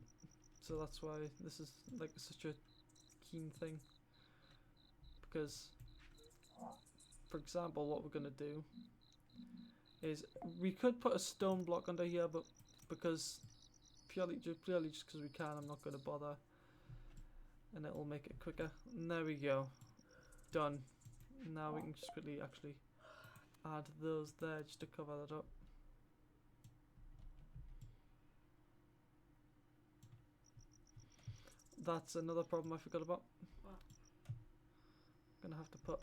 so that's why this is like such a keen thing. Because, for example, what we're gonna do is we could put a stone block under here, but because purely just because we can, I'm not gonna bother, and it'll make it quicker. And there we go, done. Now we can just quickly actually add those there just to cover that up. That's another problem I forgot about. What? Gonna have to put,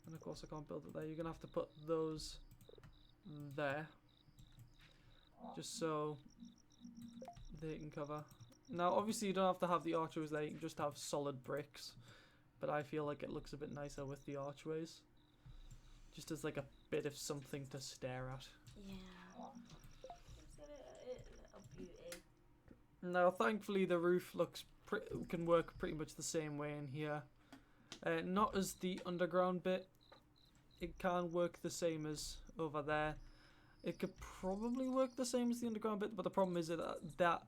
and of course I can't build it there. You're gonna have to put those there, just so they can cover. Now, obviously, you don't have to have the archways there. You can just have solid bricks, but I feel like it looks a bit nicer with the archways, just as like a bit of something to stare at. Yeah. Gives it a little beauty. Now, thankfully, the roof can work pretty much the same way in here. Not as the underground bit. It can work the same as over there. It could probably work the same as the underground bit, but the problem is that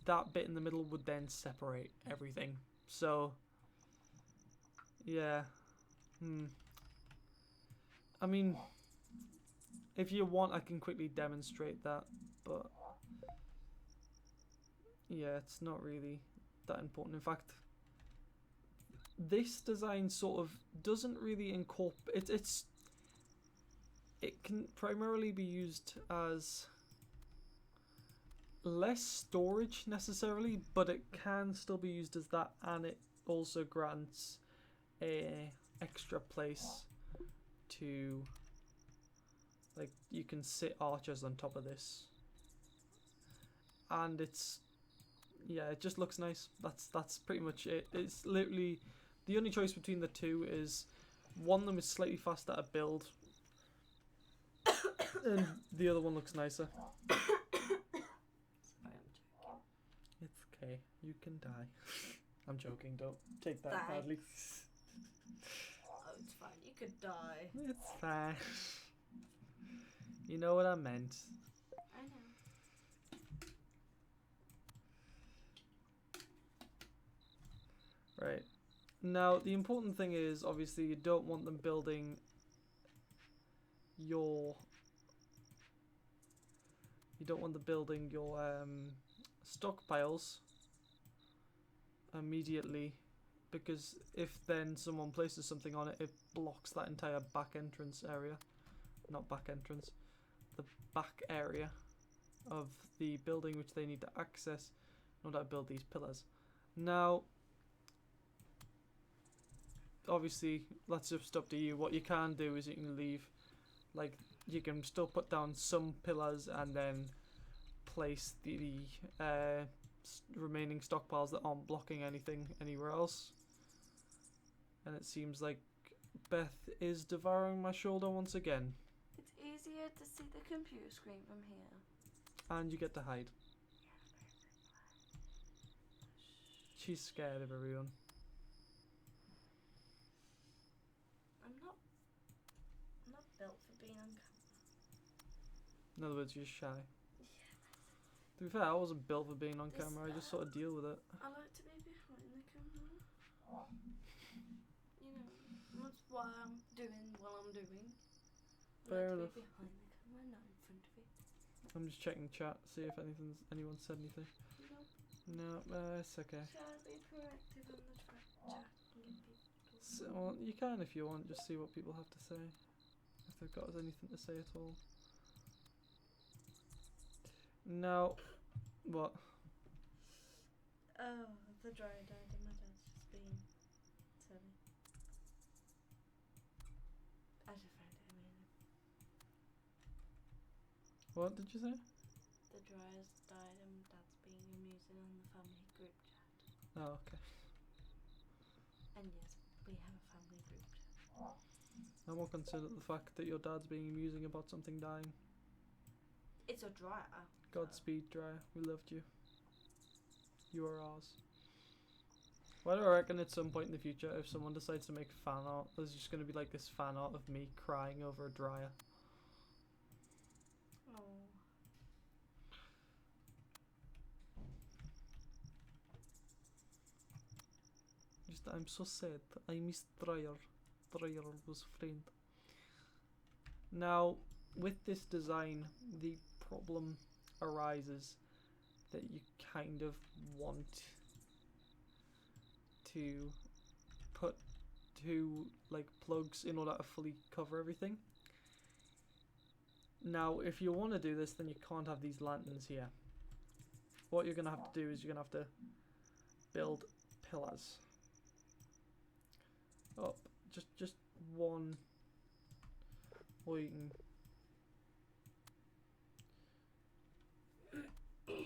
that bit in the middle would then separate everything. So, yeah. I mean, if you want, I can quickly demonstrate that, but yeah, it's not really that important. In fact, this design sort of doesn't really incorporate it can primarily be used as less storage necessarily, but it can still be used as that, and it also grants a extra place to, like, you can sit archers on top of this, and it's, yeah, it just looks nice. That's pretty much it. It's literally the only choice between the two is one of them is slightly faster to build and the other one looks nicer. Sorry, I'm joking. It's okay, you can die. I'm joking, don't take that Die. badly. Oh, it's fine. You could die. It's fine. You know what I meant. I know. Right. Now, the important thing is, obviously, you don't want them building your... You don't want them building your stockpiles immediately, because if then someone places something on it, it blocks that entire back entrance area. Not back entrance. The back area of the building which they need to access in order to build these pillars. Now, obviously, that's just up to you. What you can do is you can leave like you can still put down some pillars and then place the remaining stockpiles that aren't blocking anything anywhere else. And it seems like Beth is devouring my shoulder once again. It's easier to see the computer screen from here. And you get to hide. She's scared of everyone. I'm not built for being on camera. In other words, you're shy. To be fair, I wasn't built for being on camera, I just sort of deal with it. I like to be behind the camera. You know, that's why I'm doing what I'm doing. Fair I enough. like to be behind the camera, not in front of it. I'm just checking chat, see if anyone said anything. Nope. No, it's okay. Shall I be proactive on the chat and get people to So, well, you can if you want, just see what people have to say. If they've got anything to say at all. Now, what? Oh, the dryer died and my dad's just being silly. I just found it amazing. What did you say? The dryer's died and dad's being amusing on the family group chat. Oh, okay. And yes, we have a family group chat. I'm more concerned at the fact that your dad's being amusing about something dying. It's a dryer. Godspeed, Dryer. We loved you. You are ours. Why do I reckon at some point in the future, if someone decides to make fan art, there's just going to be like this fan art of me crying over a dryer. Oh. Just, I'm so sad. I miss Dryer. Dryer was friend. Now, with this design, the problem arises that you kind of want to put two like plugs in order to fully cover everything. Now, if you want to do this, then you can't have these lanterns here. What you're going to have to do is you're going to have to build pillars up, just one, or you can,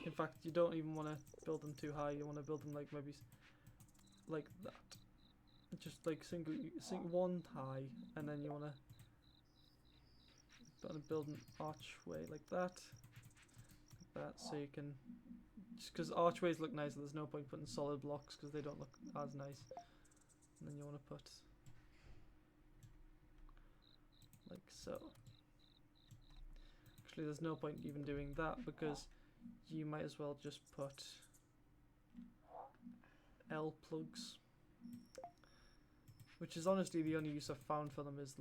in fact, you don't even want to build them too high. You want to build them like maybe like that, just like sink one high, and then you want to build an archway like that, so you can, just because archways look nicer, there's no point putting solid blocks because they don't look as nice. And then you want to put like so. Actually, there's no point even doing that because you might as well just put L plugs, which is honestly the only use I've found for them is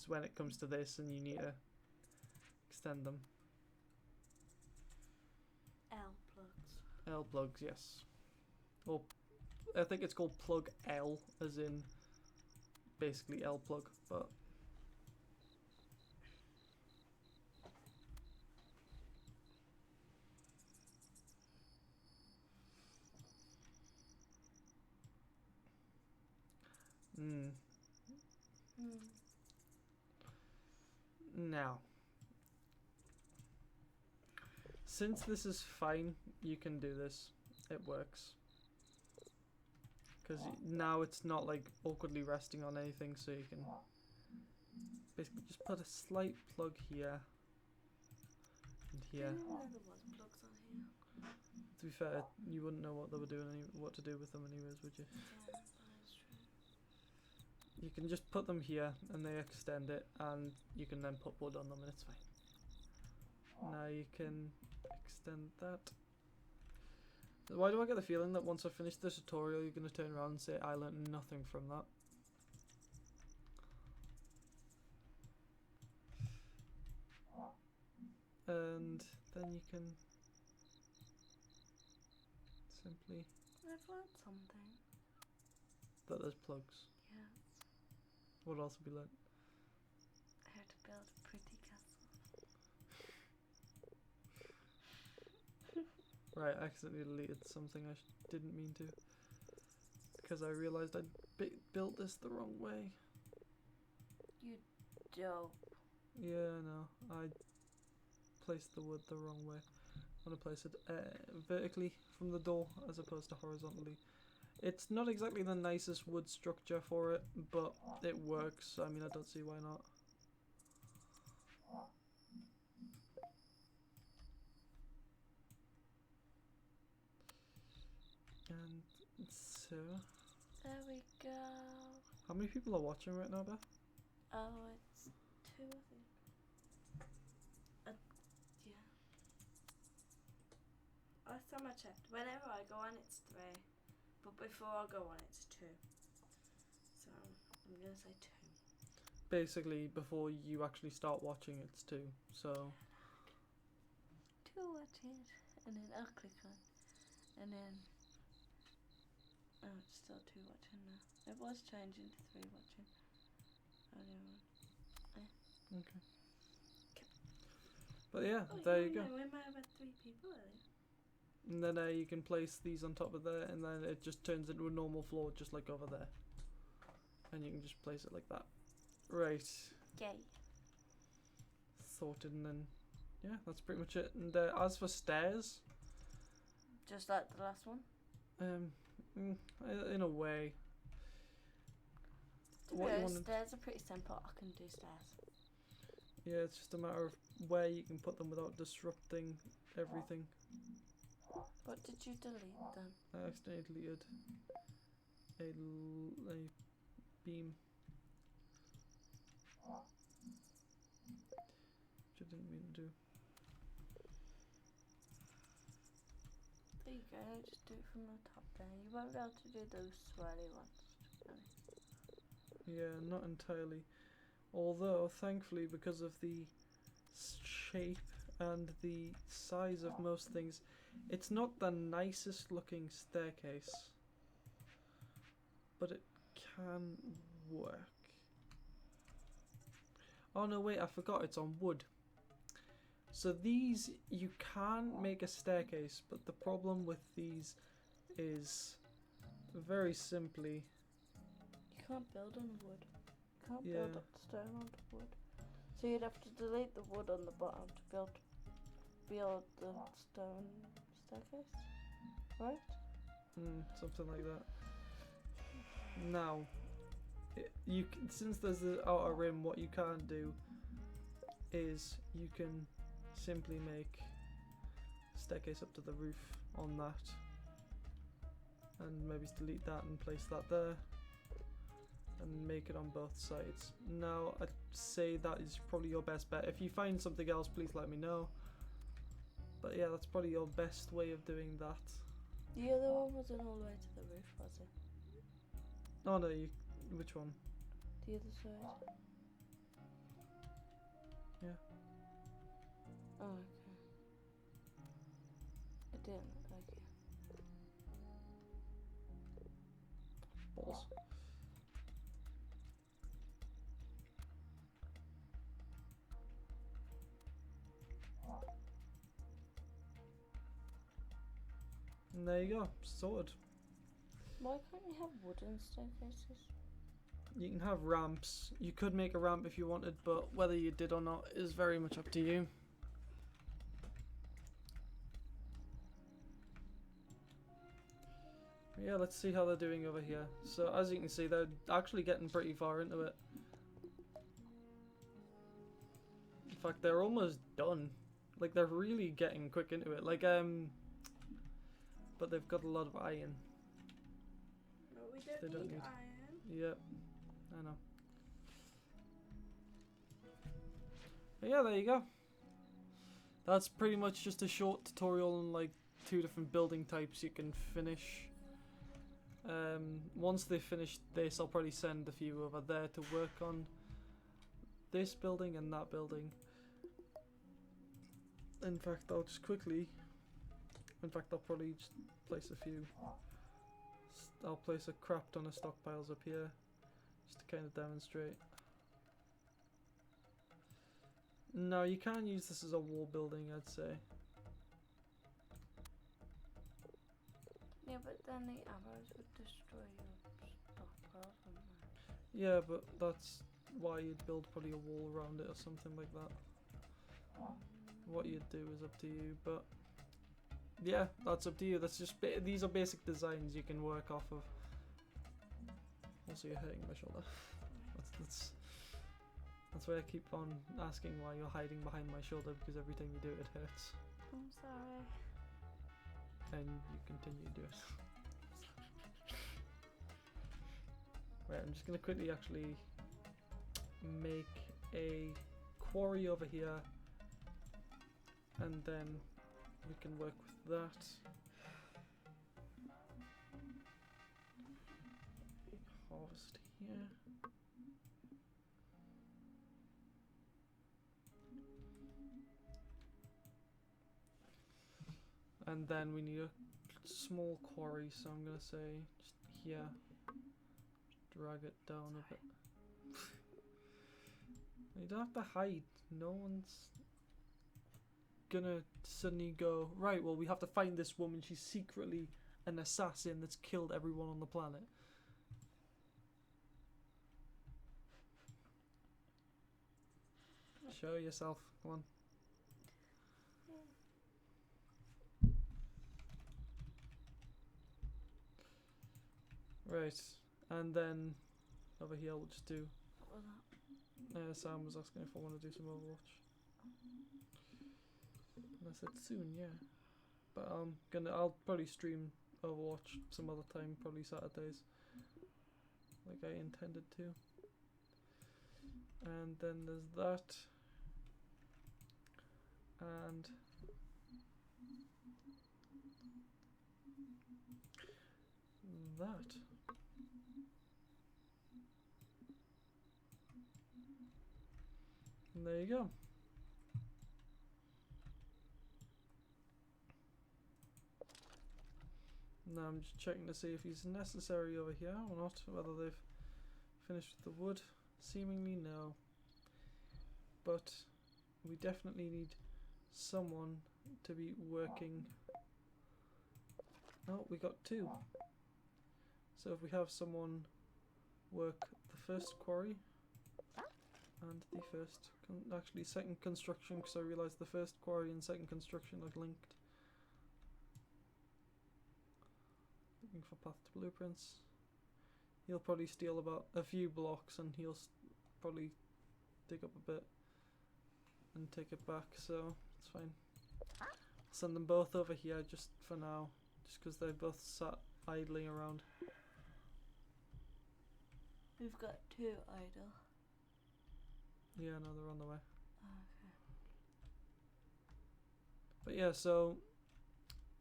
when it comes to this and you need to extend them. L plugs. L plugs, yes. Or I think it's called plug L, as in basically L plug, but Now, since this is fine, you can do this. It works. Because now it's not like awkwardly resting on anything, so you can basically just put a slight plug here and here. I didn't know there was plugs on here. To be fair, you wouldn't know what they were doing, what to do with them anyways, would you? Yeah, that is true. You can just put them here and they extend it, and you can then put wood on them and it's fine. Now you can extend that. Why do I get the feeling that once I finish the tutorial you're going to turn around and say I learned nothing from that? And then you can simply... I've learned something. that there's plugs. Yes. What else have you learned? How to build a pretty castle. Right, I accidentally deleted something I didn't mean to. Because I realised I'd built this the wrong way. You dope. Yeah, no, I placed the wood the wrong way. I want to place it vertically from the door as opposed to horizontally. It's not exactly the nicest wood structure for it, but it works. I mean, I don't see why not. And so, There we go. how many people are watching right now, Beth? Oh, it's 2, I think. Yeah. Last time I checked, whenever I go on, it's 3. But before I go on, it's 2. So, I'm going to say 2. Basically, before you actually start watching, it's 2. So, 2 watching. And then I'll click on. And then... Oh, it's still 2 watching now. It was changing to 3 watching. okay. But yeah, there you go. We might have had 3 people earlier. And then you can place these on top of there, and then it just turns into a normal floor, just like over there. And you can just place it like that. Right. Yay. Sorted, and then yeah, that's pretty much it. And as for stairs, Just like the last one. in a way, To What be you honest, wanted- stairs are pretty simple. I can do stairs. yeah, it's just a matter of where you can put them without disrupting everything. What did you delete then? I accidentally deleted a beam. Which I didn't mean to do. There you go. Just do it from the top there. You won't be able to do those swirly ones. To be honest. Yeah, not entirely. Although, thankfully, because of the shape and the size of most things, it's not the nicest looking staircase. But it can work. Oh no, wait, I forgot it's on wood. So these, you can make a staircase, but the problem with these is very simply, You can't build on wood. You can't Yeah. build up stone onto wood. So you'd have to delete the wood on the bottom to build the stone staircase, right? something like that. Now, since there's the outer rim, what you can do is you can simply make a staircase up to the roof on that, and maybe delete that and place that there, and make it on both sides. Now, I'd say that is probably your best bet. If you find something else, please let me know. But yeah, that's probably your best way of doing that. The other one wasn't all the way to the roof, was it? Oh no, which one? The other side. Yeah. Oh, okay. It didn't. Okay. Balls. And there you go, sorted. Why can't you have wooden staircases? You can have ramps. You could make a ramp if you wanted, but whether you did or not is very much up to you. Yeah, let's see how they're doing over here. So as you can see, they're actually getting pretty far into it. In fact, they're almost done. Like, they're really getting quick into it. Like, but they've got a lot of iron. No, we They don't need- iron. Yep, I know. But yeah, there you go. That's pretty much just a short tutorial on like 2 different building types you can finish. Once they finish this, I'll probably send a few over there to work on this building and that building. In fact, I'll just quickly... In fact, I'll probably just place a few... I'll place a crap ton of stockpiles up here, just to kind of demonstrate. No, you can use this as a wall building, I'd say. Yeah, but then the arrows would destroy your stockpiles, wouldn't they? Yeah, but that's why you'd build probably a wall around it or something like that. What you'd do is up to you, but yeah, that's up to you. That's just these are basic designs you can work off of. Also, you're hurting my shoulder. That's why I keep on asking why you're hiding behind my shoulder, because every time you do it, it hurts. I'm sorry. And you continue to do it. Right, I'm just gonna quickly actually make a quarry over here, and then we can work with that. Harvest here. And then we need a small quarry, so I'm gonna say just here. Drag it down a bit. You don't have to hide. No one's gonna suddenly go, right, well, we have to find this woman. She's secretly an assassin that's killed everyone on the planet. Show yourself. Come on. Right, and then over here we'll just do. What was that? Sam was asking if I want to do some Overwatch. And I said soon, yeah. But I'll probably stream Overwatch some other time, probably Saturdays, like I intended to. And then there's that, and that. And there you go. Now I'm just checking to see if he's necessary over here or not, whether they've finished with the wood. Seemingly no. But we definitely need someone to be working. Oh, we got two. So if we have someone work the first quarry and the first, actually second construction, because I realised the first quarry and second construction are linked. Looking for path to blueprints. He'll probably steal about a few blocks and he'll probably dig up a bit and take it back, so it's fine. I'll send them both over here just for now, just because they're both sat idling around. We've got two idle. Yeah, no, they're on the way. Okay. But yeah, so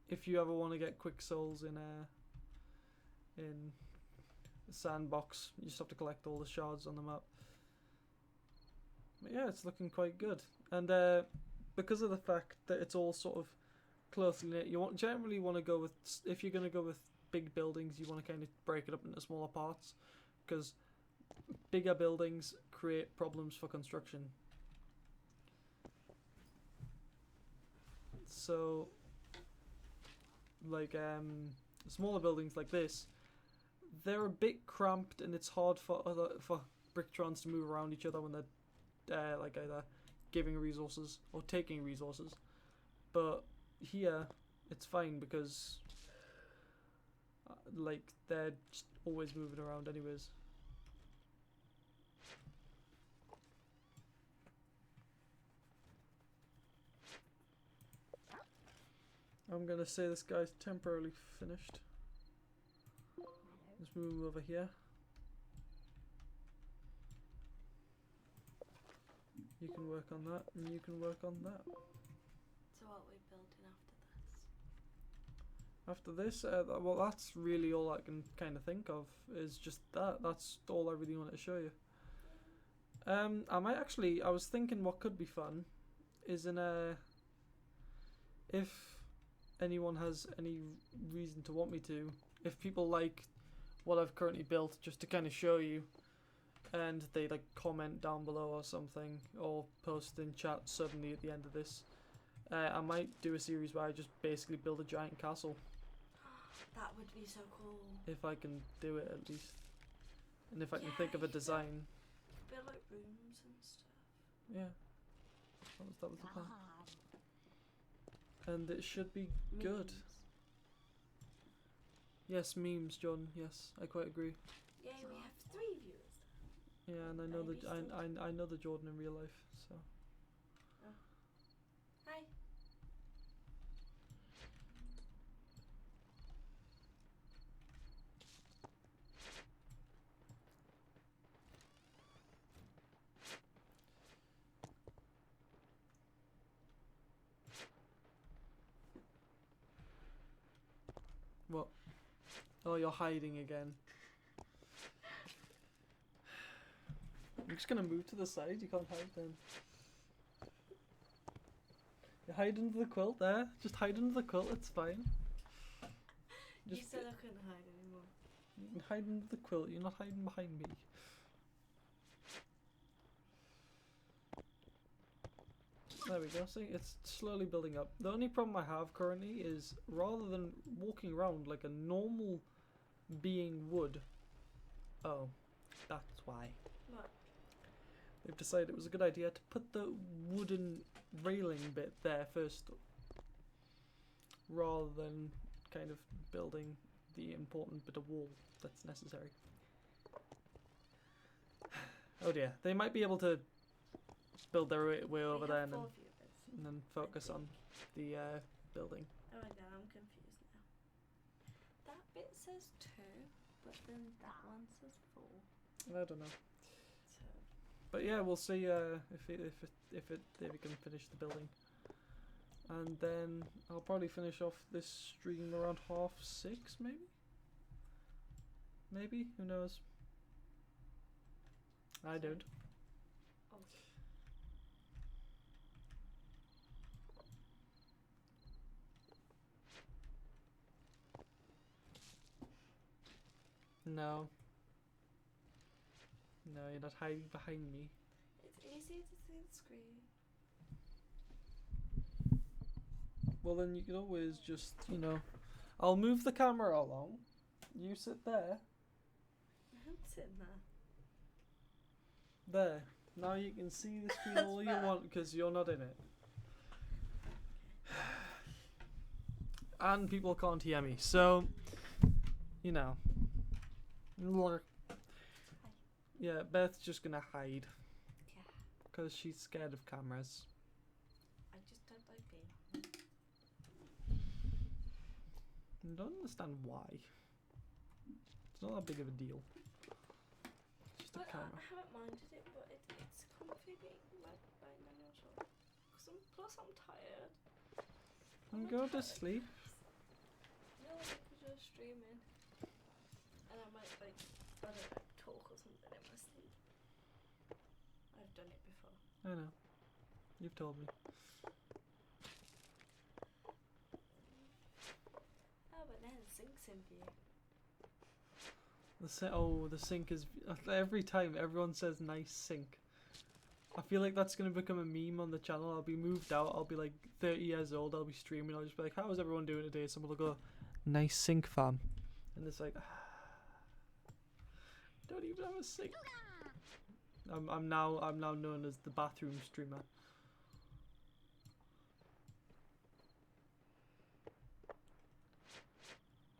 if you ever want to get quick souls in a sandbox, you just have to collect all the shards on the map. But yeah, it's looking quite good, and because of the fact that it's all sort of closely knit, you generally want to go with, if you're going to go with big buildings, you want to kind of break it up into smaller parts, because bigger buildings create problems for construction. So like smaller buildings like this, they're a bit cramped and it's hard for Bricktrons to move around each other when they're like either giving resources or taking resources. But here it's fine because like they're just always moving around anyways. I'm gonna say this guy's temporarily finished. Let's move him over here. You can work on that, and you can work on that. So what are we building after this? After this, well, that's really all I can kind of think of, is just that. That's all I really wanted to show you. I was thinking what could be fun is if anyone has any reason to want me to, if people like what I've currently built, just to kind of show you, and they like comment down below or something, or post in chat suddenly at the end of this, I might do a series where I just basically build a giant castle. That would be so cool. If I can do it at least, and if I can think of a design. build like rooms and stuff. Yeah. That was the plan. And it should be good. Memes. Yes, memes, John. Yes, I quite agree. Yay, we have 3 viewers. Yeah, and I know Maybe still I know the Jordan in real life, so. Hi. What? Oh, you're hiding again. I'm just gonna move to the side. You can't hide then. You hide under the quilt there. Just hide under the quilt. It's fine. You said I couldn't hide anymore. You can hide under the quilt. You're not hiding behind me. There we go. See, it's slowly building up. The only problem I have currently is rather than walking around like a normal being would. Oh, that's why. What? They've decided it was a good idea to put the wooden railing bit there first, rather than kind of building the important bit of wall that's necessary. Oh dear, they might be able to build their way over there and then focus on the building. Oh my god, I'm confused now. That bit says 2, but then that one says 4. I don't know. So But yeah, we'll see if we can finish the building, and then I'll probably finish off this stream around 6:30, maybe. Maybe, who knows? I don't. oh, No. No, you're not hiding behind me. it's easy to see the screen. Well, then you can always just, I'll move the camera along. You sit there. I'm sitting there. There. Now you can see the screen That's all you better. want because you're not in it. And people can't hear me, so, Yeah, Beth's just gonna hide Yeah. because she's scared of cameras. I just don't like being. I don't understand why. It's not that big of a deal. It's just a But camera. I haven't minded it, but it's comfy being like right now as well. Plus I'm tired. And I'm go to tired. sleep. You know, like we're just streaming, and I might I don't know, talk or something in my sleep. I've done it before. I know. You've told me. Oh, but then the sink's in view. The sink is. Every time everyone says nice sink. I feel like that's going to become a meme on the channel. I'll be moved out. I'll be like 30 years old. I'll be streaming. I'll just be like, how is everyone doing today? Someone will go, nice sink, fam. And it's like, don't even have a sink. I'm now known as the bathroom streamer.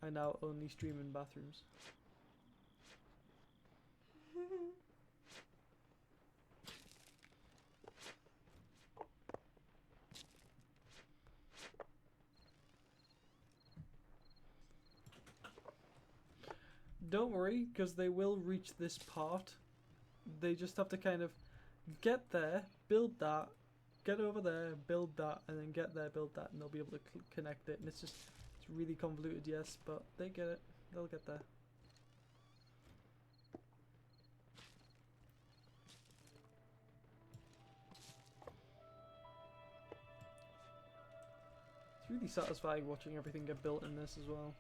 I now only stream in bathrooms. Don't worry, because they will reach this part. They just have to kind of get there, build that, get over there, build that, and then get there, build that, and they'll be able to connect it. And it's really convoluted, yes, but they get it. They'll get there. It's really satisfying watching everything get built in this as well.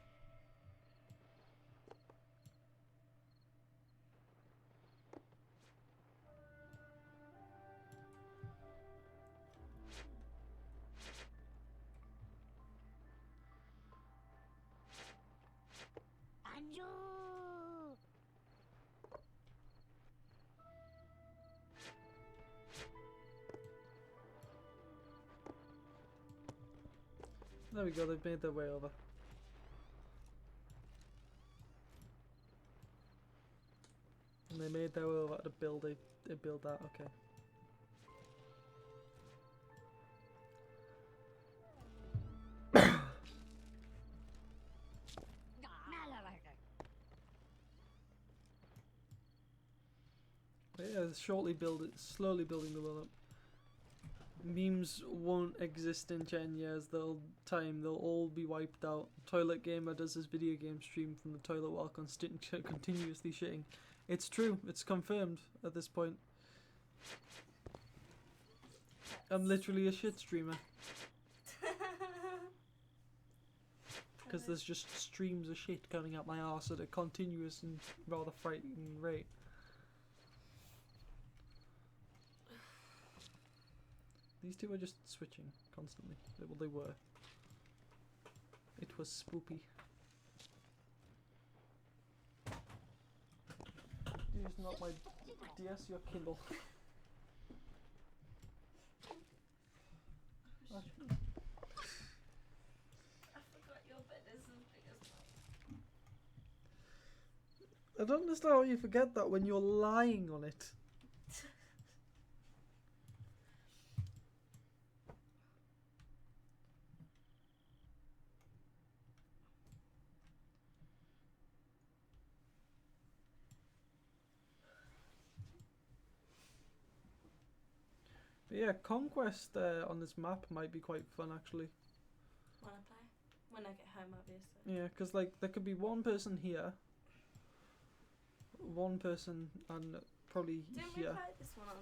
There we go, they've made their way over. And they made their way over to build that, okay. But yeah, slowly building the world up. Memes won't exist in 10 years, they'll all be wiped out. Toilet Gamer does his video game stream from the toilet while continuously shitting. It's true, it's confirmed at this point. I'm literally a shit streamer. Because there's just streams of shit coming out my arse at a continuous and rather frightening rate. These two are just switching constantly. Well, they were. It was spoopy. Use not my DS, your Kindle. I forgot your bed is as big as mine. I don't understand how you forget that when you're lying on it. But yeah, Conquest on this map might be quite fun actually. Wanna play? When I get home, obviously. Yeah, because like there could be one person here, one person, and probably Didn't we here. play this one on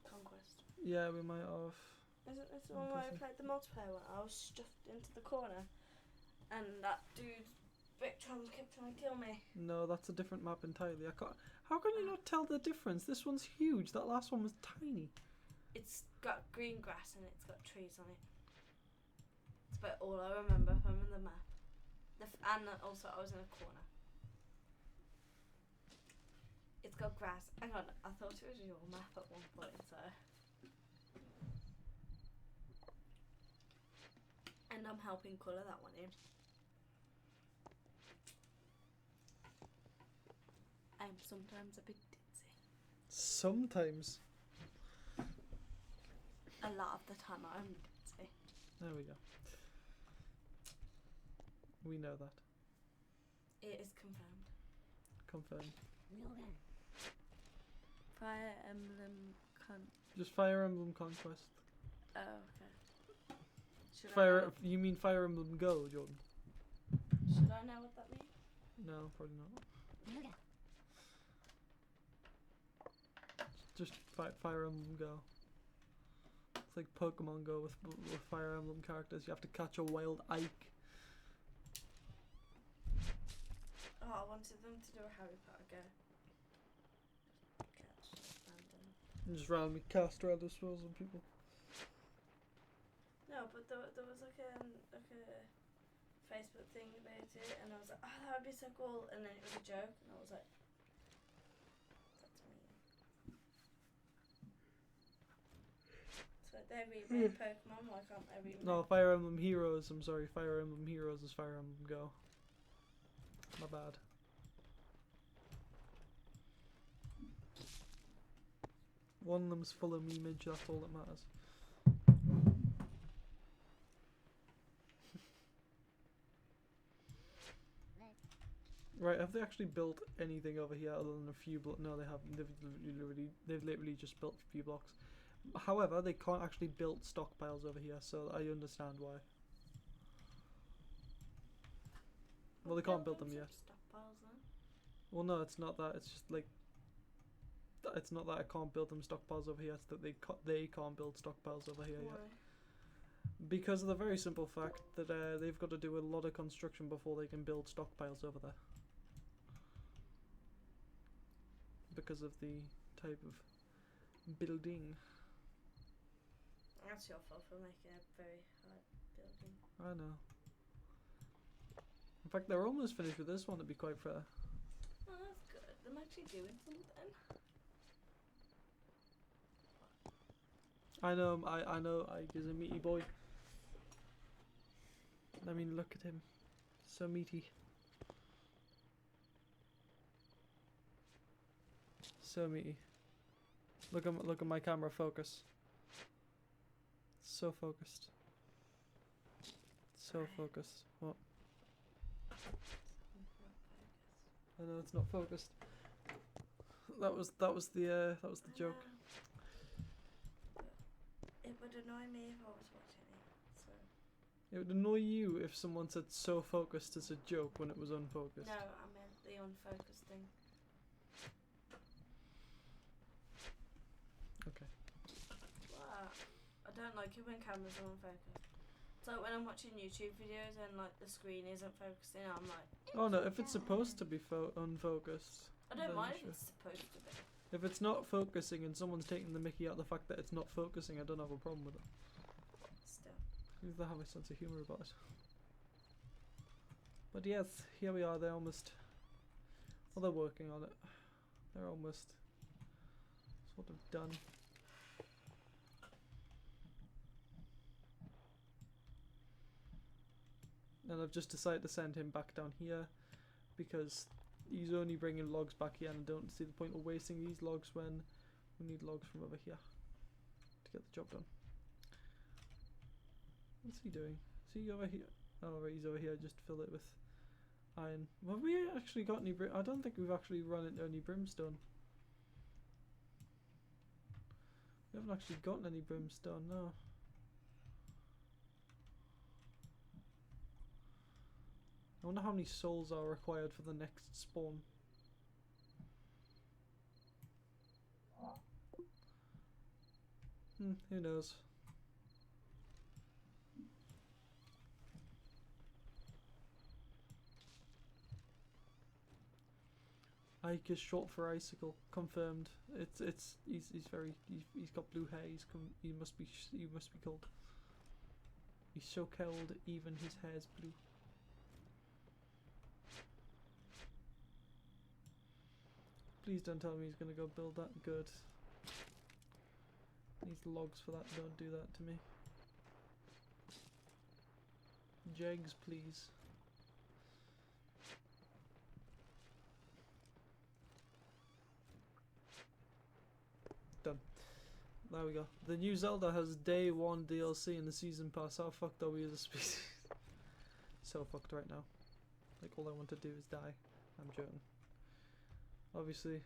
Conquest? Yeah, we might have. Is it this One one where I person. played the multiplayer one? I was stuffed into the corner, and that dude Victron kept trying to kill me. No, that's a different map entirely. I can't. How can you not tell the difference? This one's huge. That last one was tiny. It's got green grass and it's got trees on it. That's about all I remember from the map. And also I was in a corner. It's got grass. Hang on, I thought it was your map at one point, so. And I'm helping colour that one in. I'm sometimes a bit ditzy. Sometimes. A lot of the time I'm ditzy. There we go. We know that. It is confirmed. Confirmed. Fire Emblem Just Fire Emblem Conquest. Oh, okay. Should I Fire. know, You mean Fire Emblem Go, Jordan? should I know what that means? No, probably not. Just Fire Emblem Go. It's like Pokemon Go with Fire Emblem characters. You have to catch a wild Ike. Oh, I wanted them to do a Harry Potter go. Catch random. And just randomly cast random spells on people. No, but there was like a Facebook thing about it, and I was like, oh, that would be so cool. And then it was a joke, and I was like, that's me. So they remade Pokemon, why can't they remake? No, Fire Emblem Heroes. I'm sorry, Fire Emblem Heroes is Fire Emblem Go. My bad. One of them's full of memeage, that's all that matters. Right, have they actually built anything over here other than a few blocks? No, they haven't. They've literally just built a few blocks. However, they can't actually build stockpiles over here, so I understand why. Well, they can't build them yet. Stockpiles then? Well, no, it's not that. It's just like it's not that I can't build them stockpiles over here. It's that they can't build stockpiles over here Why? yet. Because of the very simple fact that they've got to do a lot of construction before they can build stockpiles over there. Because of the type of building. That's your fault for making a very hard building. I know. In fact, they're almost finished with this one, to be quite fair. Oh, that's good. I'm actually doing something. I know, Ike is a meaty boy. I mean, look at him. So meaty. So meaty. Look at my camera focus. So focused. So focused. What? I know it's not focused. That was the joke. It would annoy me if I was watching it. So. It would annoy you if someone said so focused as a joke when it was unfocused. No, I meant the unfocused thing. Okay. What? I don't like it when cameras are unfocused. It's like when I'm watching YouTube videos and like the screen isn't focusing, I'm like. Oh no, if it's supposed to be unfocused. I don't then mind if sure. it's supposed to be. If it's not focusing and someone's taking the mickey out of the fact that it's not focusing, I don't have a problem with it. Still. They have a sense of humour about it. But yes, here we are. They're almost. Well, they're working on it. They're almost sort of done. And I've just decided to send him back down here because he's only bringing logs back here, and I don't see the point of wasting these logs when we need logs from over here to get the job done. What's he doing? Is he over here? Oh, right, he's over here just to fill it with iron. Have we actually got any I don't think we've actually run into any brimstone. We haven't actually gotten any brimstone, no. I wonder how many souls are required for the next spawn. Who knows? Ike is short for icicle. Confirmed. He's got blue hair. He must be cold. He's so cold, even his hair's blue. Please don't tell me he's gonna go build that. Good. Needs logs for that. Don't do that to me. Jegs, please. Done. There we go. The new Zelda has day 1 DLC in the season pass. How fucked are we as a species? So fucked right now. Like, all I want to do is die. I'm joking. Obviously,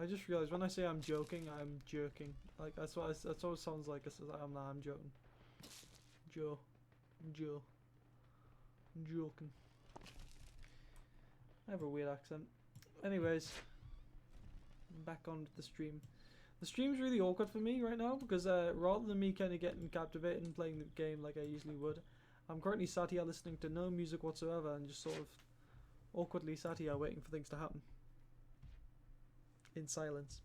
I just realized when I say I'm joking, I'm jerking. Like, that's what it sounds like. I'm joking. Joking. I have a weird accent. Anyways, back on to the stream. The stream's really awkward for me right now because rather than me kind of getting captivated and playing the game like I usually would, I'm currently sat here listening to no music whatsoever and just sort of awkwardly sat here waiting for things to happen. In silence.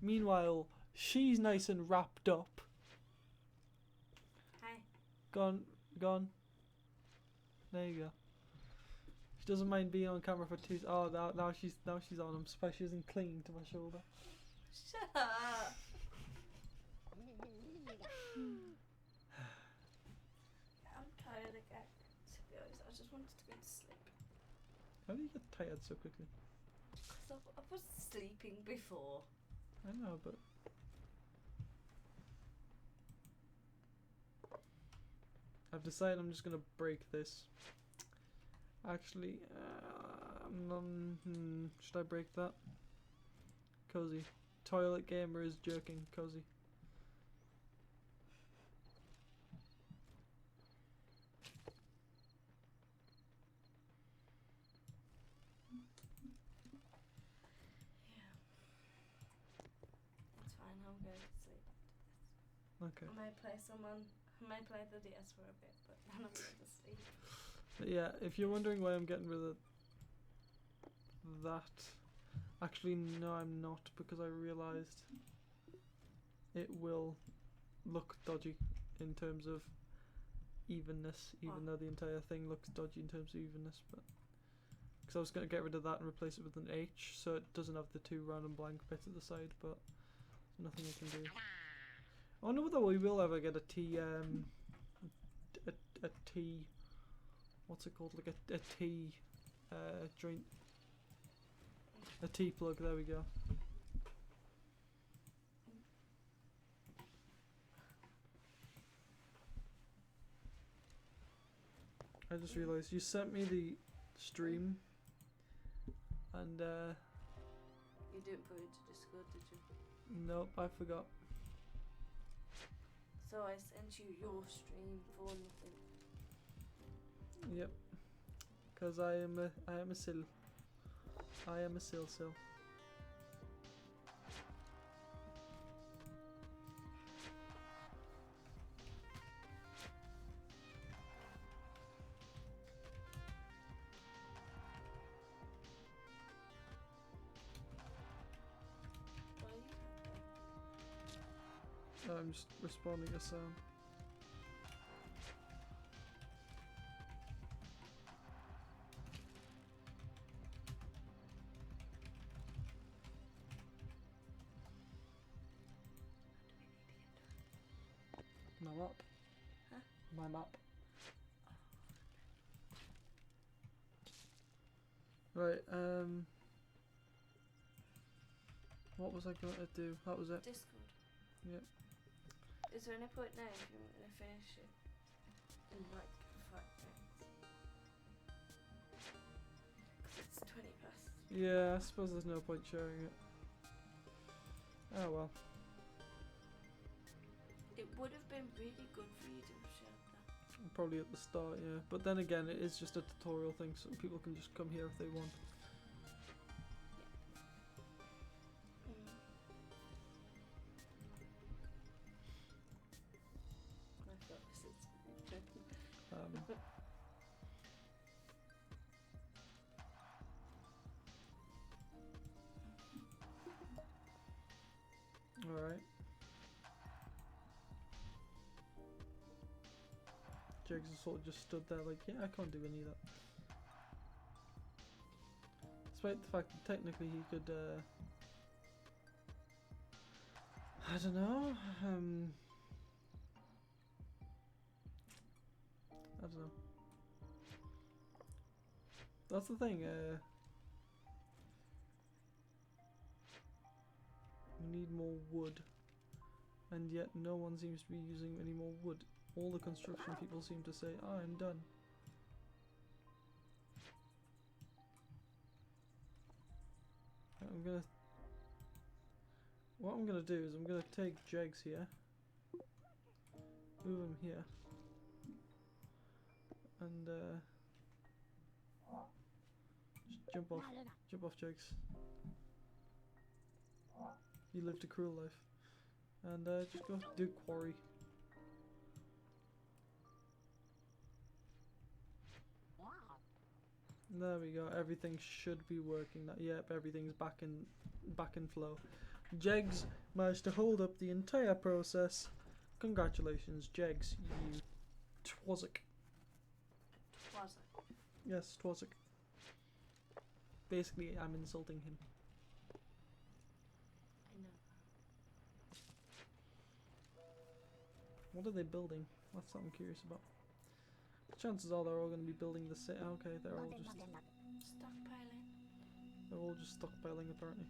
Meanwhile, she's nice and wrapped up. Hi. Gone. There you go. She doesn't mind being on camera for 2. Oh, now she's on. I'm surprised she isn't clinging to my shoulder. Shut up. I'm tired again. To be honest, I just wanted to go to sleep. How do you get tired so quickly? Because I was sleeping before. I know, but I've decided I'm just gonna break this. Actually, should I break that? Cozy. Toilet gamer is joking. Cozy. It's fine, I'm going to sleep after this. Okay. I may play the DS for a bit, but then I'm going to sleep. But yeah, if you're wondering why I'm getting rid of that, actually no, I'm not, because I realised it will look dodgy in terms of evenness, even though the entire thing looks dodgy in terms of evenness. But because I was going to get rid of that and replace it with an H, so it doesn't have the 2 random blank bits at the side, but there's nothing I can do. I wonder whether we will ever get a tea, a tea, what's it called, like a tea, joint, a tea plug, there we go. I just realised you sent me the stream, and You didn't put it to Discord, did you? nope, I forgot. So I sent you your stream for nothing. Yep, because I am a sill. I am a sill. Why are you I'm just responding to Sam. My map. Huh? My map. Right, what was I going to do? That was it. Discord? Yep. Is there any point now if you're going to finish it in like 5 minutes? Because it's 20 past. Yeah, I suppose there's no point sharing it. Oh well. It would have been really good for you to have shared that. Probably at the start, yeah. But then again, it is just a tutorial thing, so people can just come here if they want. I thought this is Alright. Jigs sort of just stood there like, yeah, I can't do any of that. Despite the fact that technically he could, I don't know, I don't know. That's the thing, we need more wood, and yet no one seems to be using any more wood. All the construction people seem to say, "Oh, I'm done." What I'm gonna do is I'm gonna take Jegs here, move him here, and just jump off Jegs. You lived a cruel life, and just go do quarry. There we go. Everything should be working. Yep, everything's back in flow. Jegs managed to hold up the entire process. Congratulations, Jegs. You twazzick. Was it? Yes, twazzick. Basically, I'm insulting him. I know. What are they building? That's what I'm curious about. Chances are they're all going to be building the same. Okay, they're all just Stockpiling. stockpiling apparently.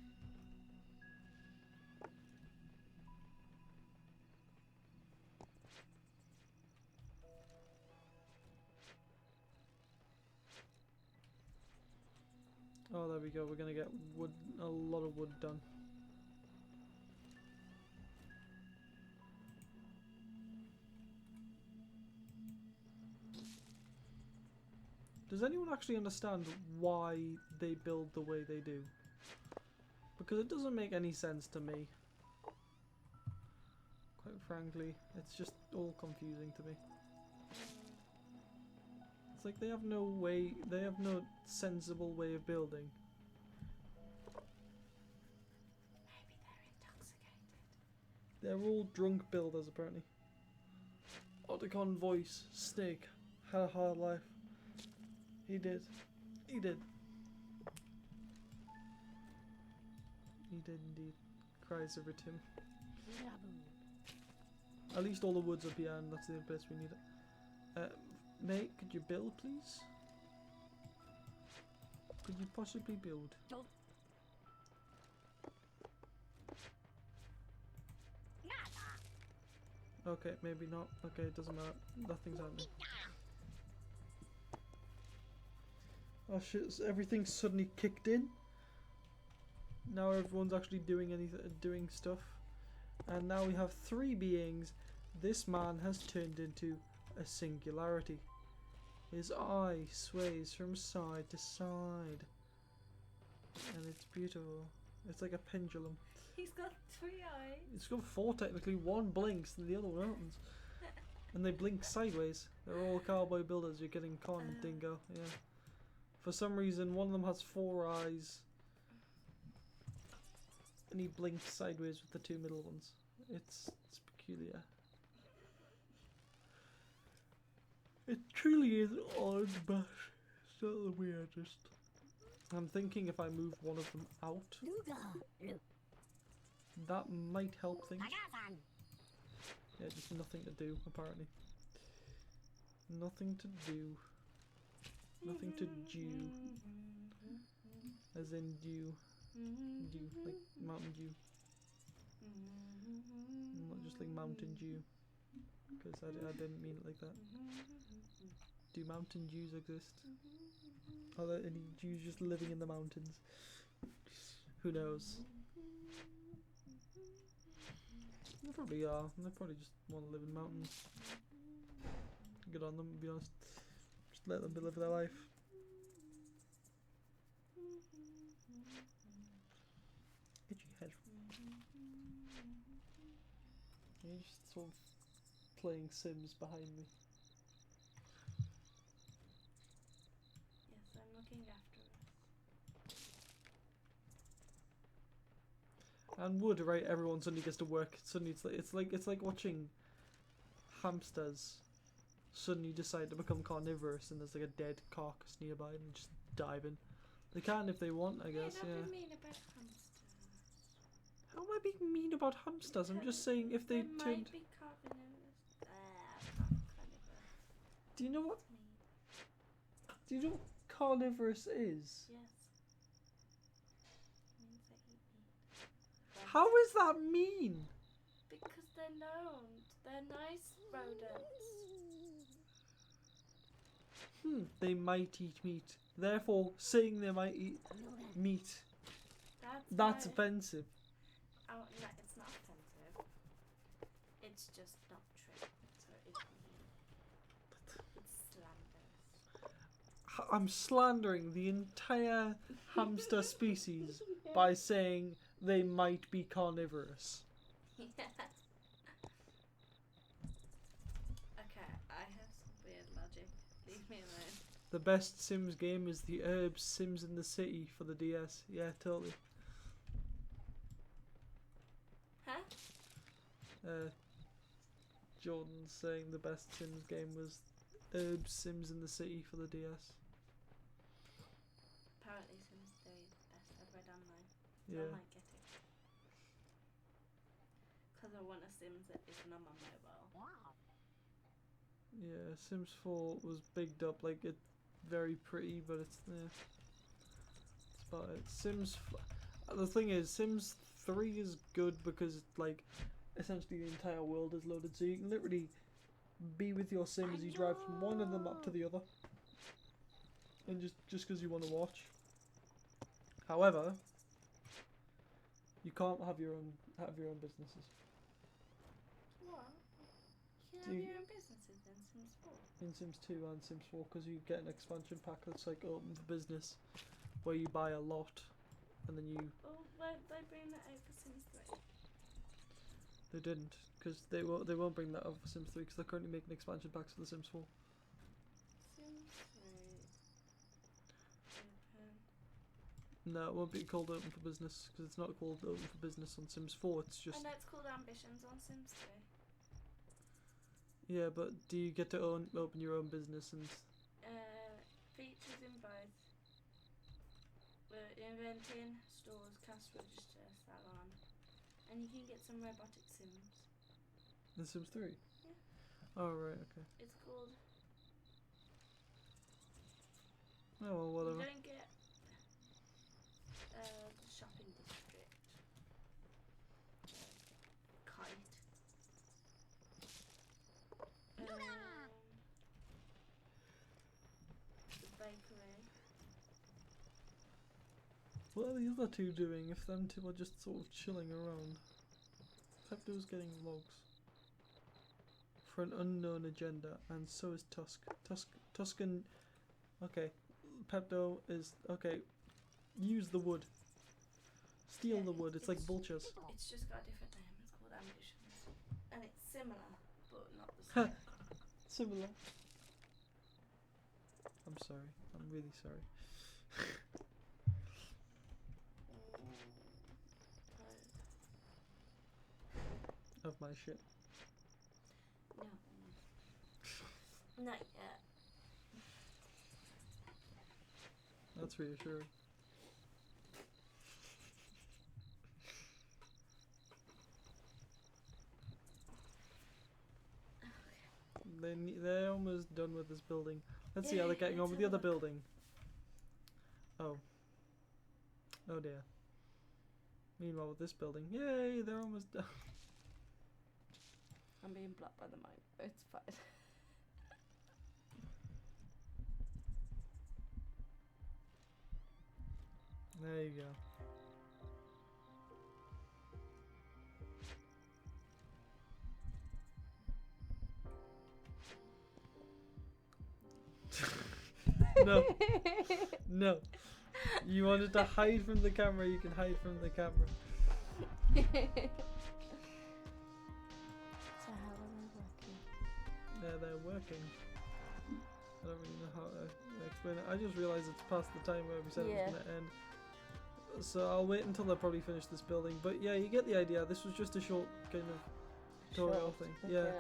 Oh, there we go. We're going to get wood, a lot of wood done. Does anyone actually understand why they build the way they do? Because it doesn't make any sense to me. Quite frankly, it's just all confusing to me. It's like they have no way, they have no sensible way of building. Maybe they're intoxicated. They're all drunk builders apparently. Otacon voice, Snake, had a hard life. He did. He did. He did indeed. Cries over Tim. At least all the wood's up here, and that's the place we need it. Mate, could you build, please? Could you possibly build? Okay, maybe not. Okay, it doesn't matter. Nothing's happening. Oh shit, so everything's suddenly kicked in. Now everyone's actually doing doing stuff. And now we have 3 beings. This man has turned into a singularity. His eye sways from side to side. And it's beautiful. It's like a pendulum. He's got 3 eyes. It's got 4 technically. One blinks and the other one opens. And they blink sideways. They're all cowboy builders. You're getting conned, dingo. Yeah. For some reason, one of them has 4 eyes. And he blinks sideways with the 2 middle ones. It's peculiar. It truly is odd, but it's not the weirdest. I'm thinking if I move one of them out, that might help things. Yeah, just nothing to do, apparently. Nothing to do. Nothing to do. As in dew. Dew, like Mountain Dew. Not just like Mountain Dew. Because I didn't mean it like that. Do mountain dews exist? Are there any Jews just living in the mountains? Who knows? They probably are. They probably just want to live in mountains. Good on them, to be honest. Just let them live their life. Itchy head. You're just sort of playing Sims behind me. Yes, I'm looking after us. And wood, right? Everyone suddenly gets to work. Suddenly, it's like watching hamsters suddenly decide to become carnivorous, and there's like a dead carcass nearby, and just dive in. They can if they want, I guess. Hey, Yeah. don't be mean about hamsters. How am I being mean about hamsters? I'm just saying if they might turned. be carnivorous. Do you know what? Me. Do you know what carnivorous is? Yes. Means they eat meat. How is that mean? Because they're known. They're nice rodents. They might eat meat. Therefore, saying they might eat meat, that's why- offensive. Oh, no, it's not offensive. It's just not true. So it's mean. It's slanderous. I'm slandering the entire hamster species by saying they might be carnivorous. Okay, I have some weird logic. Leave me alone. The best Sims game is the Herbs Sims in the City for the DS. Yeah, totally. Huh? Jordan's saying the best Sims game was Herbs Sims in the City for the DS. Apparently Sims 3 is the best I've read online. So Yeah. I might get it. Because I want a Sims that isn't on my mobile. Yeah, Sims 4 was bigged up like it's very pretty, but it's that's about it. The thing is, Sims 3 is good because like essentially the entire world is loaded, so you can literally be with your Sims. You drive from one of them up to the other, and just because you want to watch. However, you can't have your own businesses. What? You Do can have you- your own businesses in Sims 4. In Sims 2 and Sims 4, because you get an expansion pack that's like open for business, where you buy a lot, and then you. Well, won't they bring that out for Sims 3? They didn't, because they won't bring that over for Sims 3 because they're currently making expansion packs for the Sims 4. Sims 3. Open. No, it won't be called open for business because it's not called open for business on Sims 4. It's just I know it's called Ambitions on Sims 3. yeah, but do you get to open your own business and Features in both. We're inventing stores, cash register, salon. And you can get some robotic Sims. The Sims 3? Yeah. Oh, right, okay. It's called. Oh, well, whatever. You don't get the shopping district. Kite. The bakery. What are the other two doing if them two are just sort of chilling around? Pepto's getting logs. For an unknown agenda, and so is Tuscan. Okay. Pepto is. Okay. Use the wood. Steal Yeah, the wood, it's like vultures. It's just got a different name. It's called Ambitions. And it's similar, but not the same. Similar. I'm sorry. I'm really sorry. Of my shit. No. Not yet. That's reassuring. They're almost done with this building. Let's see how they're getting on with the other building. Oh. Oh dear. Meanwhile with this building, yay, they're almost done. I'm being blocked by the mic. It's fine. There you go. No. No. You wanted to hide from the camera, you can hide from the camera. So how are we working? Yeah, they're working. I don't really know how to explain it. I just realised it's past the time where we said it was going to end. So I'll wait until they probably finish this building. But yeah, you get the idea. This was just a short kind of tutorial thing. Yeah.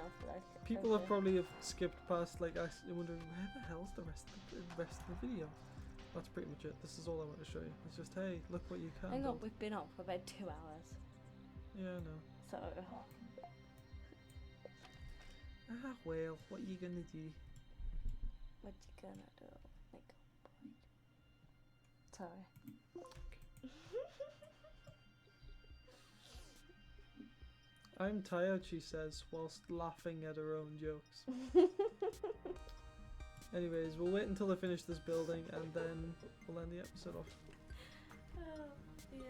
People have probably skipped past, like, actually wondering where the hell's the rest of the video. That's pretty much it. This is all I want to show you. It's just, hey, look what you can Hang build. on, we've been on for about 2 hours. Yeah, I know. So. Ah, well, what are you gonna do? What you gonna do? Make a point. Sorry. I'm tired, she says, whilst laughing at her own jokes. Anyways, we'll wait until they finish this building and then we'll end the episode off. Oh, yeah.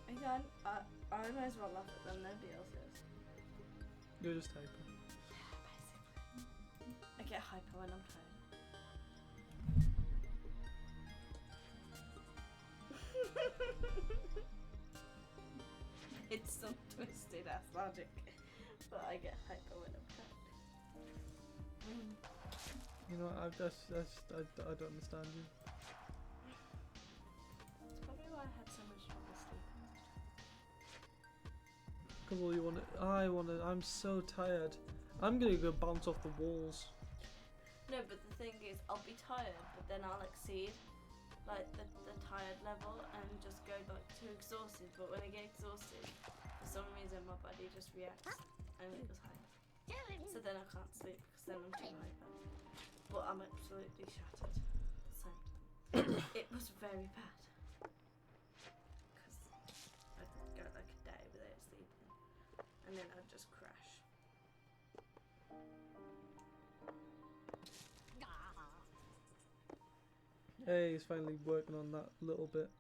Again, I might as well laugh at them, nobody else is. You're just hyper. Basically. I get hyper when I'm tired. It's some twisted ass logic, but I get hyper when I'm tired. You know, I don't understand you. It's probably why I had so much trouble sleeping. Because all you I'm so tired. I'm gonna go bounce off the walls. No, but the thing is, I'll be tired, but then I'll exceed like the tired level and just go like too exhausted. But when I get exhausted, for some reason my body just reacts and it goes higher. So then I can't sleep because then I'm too hyper. But I'm absolutely shattered at the same time. It was very bad. Because I'd go like a day without sleeping. And then I'd just crash. Hey, he's finally working on that little bit.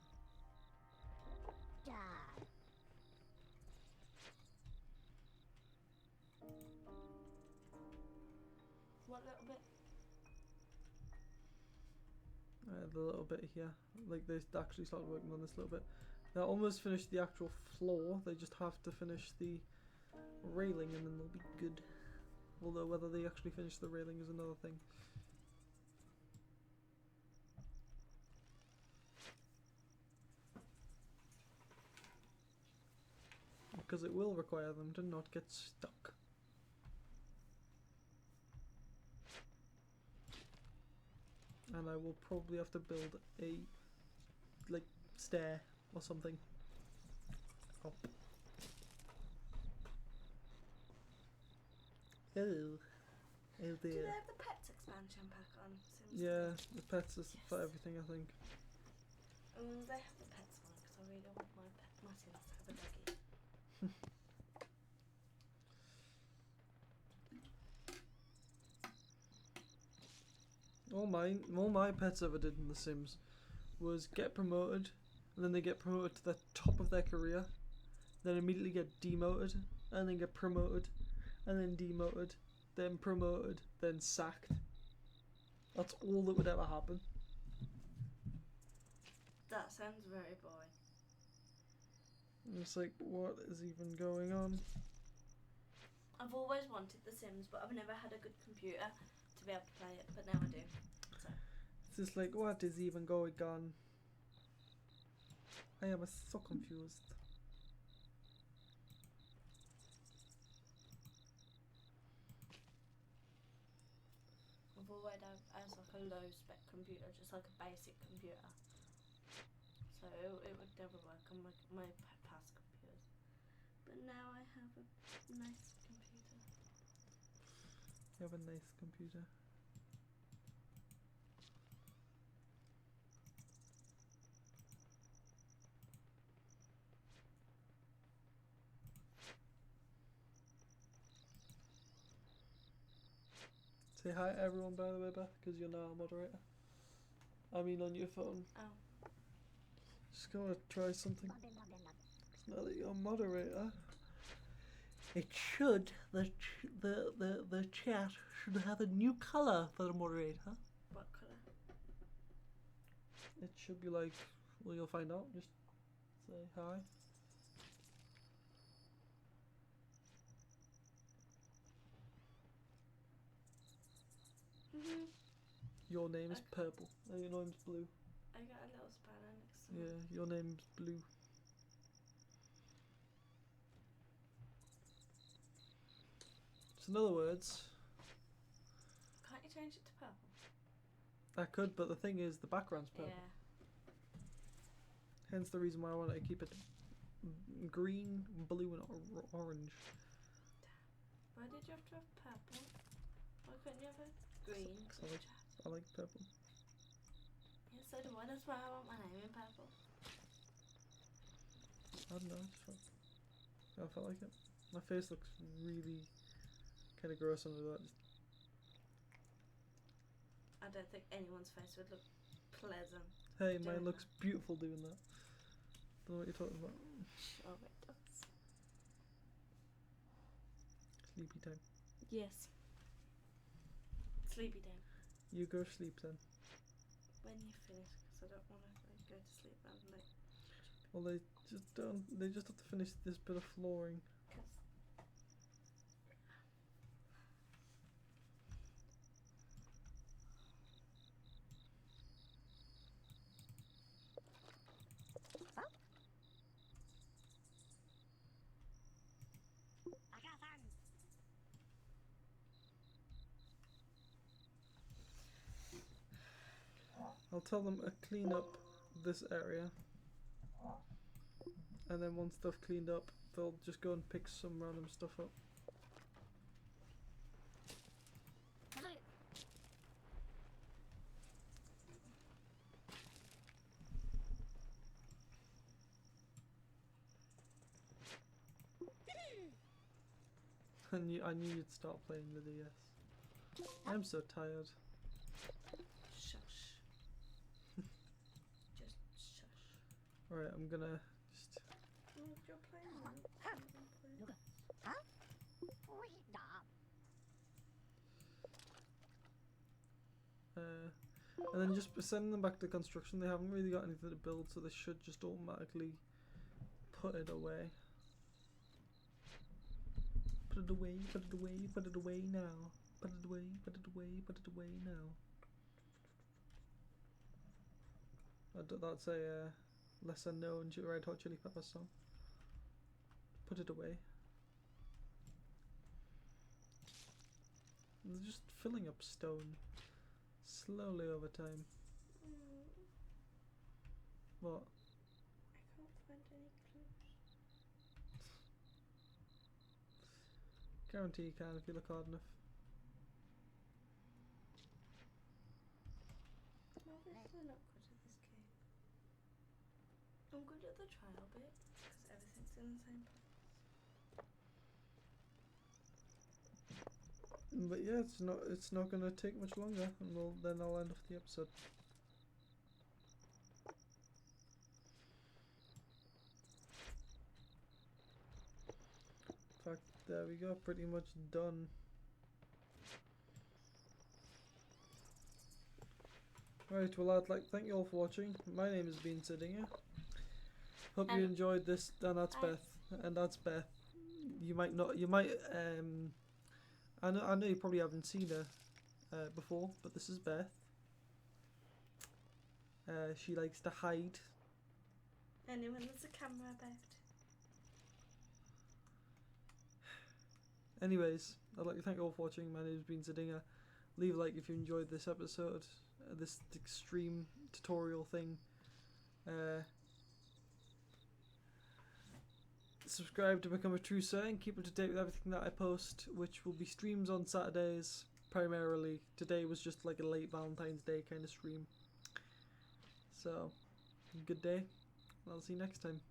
What little bit? The little bit here. Like, they actually started working on this little bit. They almost finished the actual floor. They just have to finish the railing and then they'll be good. Although whether they actually finish the railing is another thing. Because it will require them to not get stuck. And I will probably have to build a, like, stair or something up. Oh. Oh Do they dear. have the pets expansion pack on Sims Yeah, 3? the pets is for Yes. everything, I think. They have the pets one because I really want my Sims to have a doggy. All my pets ever did in The Sims was get promoted, and then they get promoted to the top of their career, then immediately get demoted, and then get promoted, and then demoted, then promoted, then sacked. That's all that would ever happen. That sounds very boring. And it's like, what is even going on? I've always wanted The Sims, but I've never had a good computer to be able to play it, but now I do. So. It's just like, what is even going on? I am so confused. I've always had as like a low spec computer, just like a basic computer. So it would never work on my past computers. But now I have a nice computer. You have a nice computer. Say hi everyone, by the way, Beth, because you're now a moderator. I mean on your phone. Oh. Just gonna try something. Now that you're a moderator, it should the chat should have a new color for the moderator. What colour? It should be like, well, you'll find out. Just say hi. Your name is purple. Your name's blue. I got a little spanner next to me. Yeah, your name's blue. So in other words, Can't you change it to purple? I could, but the thing is, the background's purple. Yeah. Hence the reason why I wanted to keep it green, blue, and orange. Why did you have to have purple? Why couldn't you have a green? So I like purple. Yeah, so do I. That's why I want my name in purple. I don't know, I felt like it. My face looks really kind of gross under that. I don't think anyone's face would look pleasant. Hey, Doing mine looks beautiful doing that. Don't know what you're talking about. Sure it does. Sleepy time. Yes. Sleepy time. You go sleep then. When you finish, because I don't want to go to sleep and like. Well, they just don't. They just have to finish this bit of flooring. Cause I'll tell them to clean up this area, and then once they've cleaned up, they'll just go and pick some random stuff up. I knew you'd start playing the DS. I'm so tired. shush. Just shush. Alright, I'm gonna just. You're playing now. And then just send them back to construction. They haven't really got anything to build, so they should just automatically put it away. Put it away, put it away, put it away now. Put it away, put it away, put it away now. That's a lesser known Red Hot Chili Peppers song. Put it away. They're just filling up stone slowly over time. What? I can't find any clues. Guarantee you can if you look hard enough. I'm obviously not good at this game. I'm good at the trial bit because everything's in the same place. But yeah, it's not gonna take much longer, and then I'll end off the episode. In fact, there we go, pretty much done. Right, well, I'd like to thank you all for watching. My name has been Sidinga. Hope you enjoyed this, and that's Beth, and that's Beth. You might not, I know you probably haven't seen her before, but this is Beth. She likes to hide. Only when there's a camera about. Anyways, I'd like to thank you all for watching. My name's been Zadinger. Leave a like if you enjoyed this episode, this extreme tutorial thing. Subscribe to become a true sir and keep up to date with everything that I post, which will be streams on Saturdays primarily. Today was just like a late Valentine's Day kind of stream. So, good day. I'll see you next time.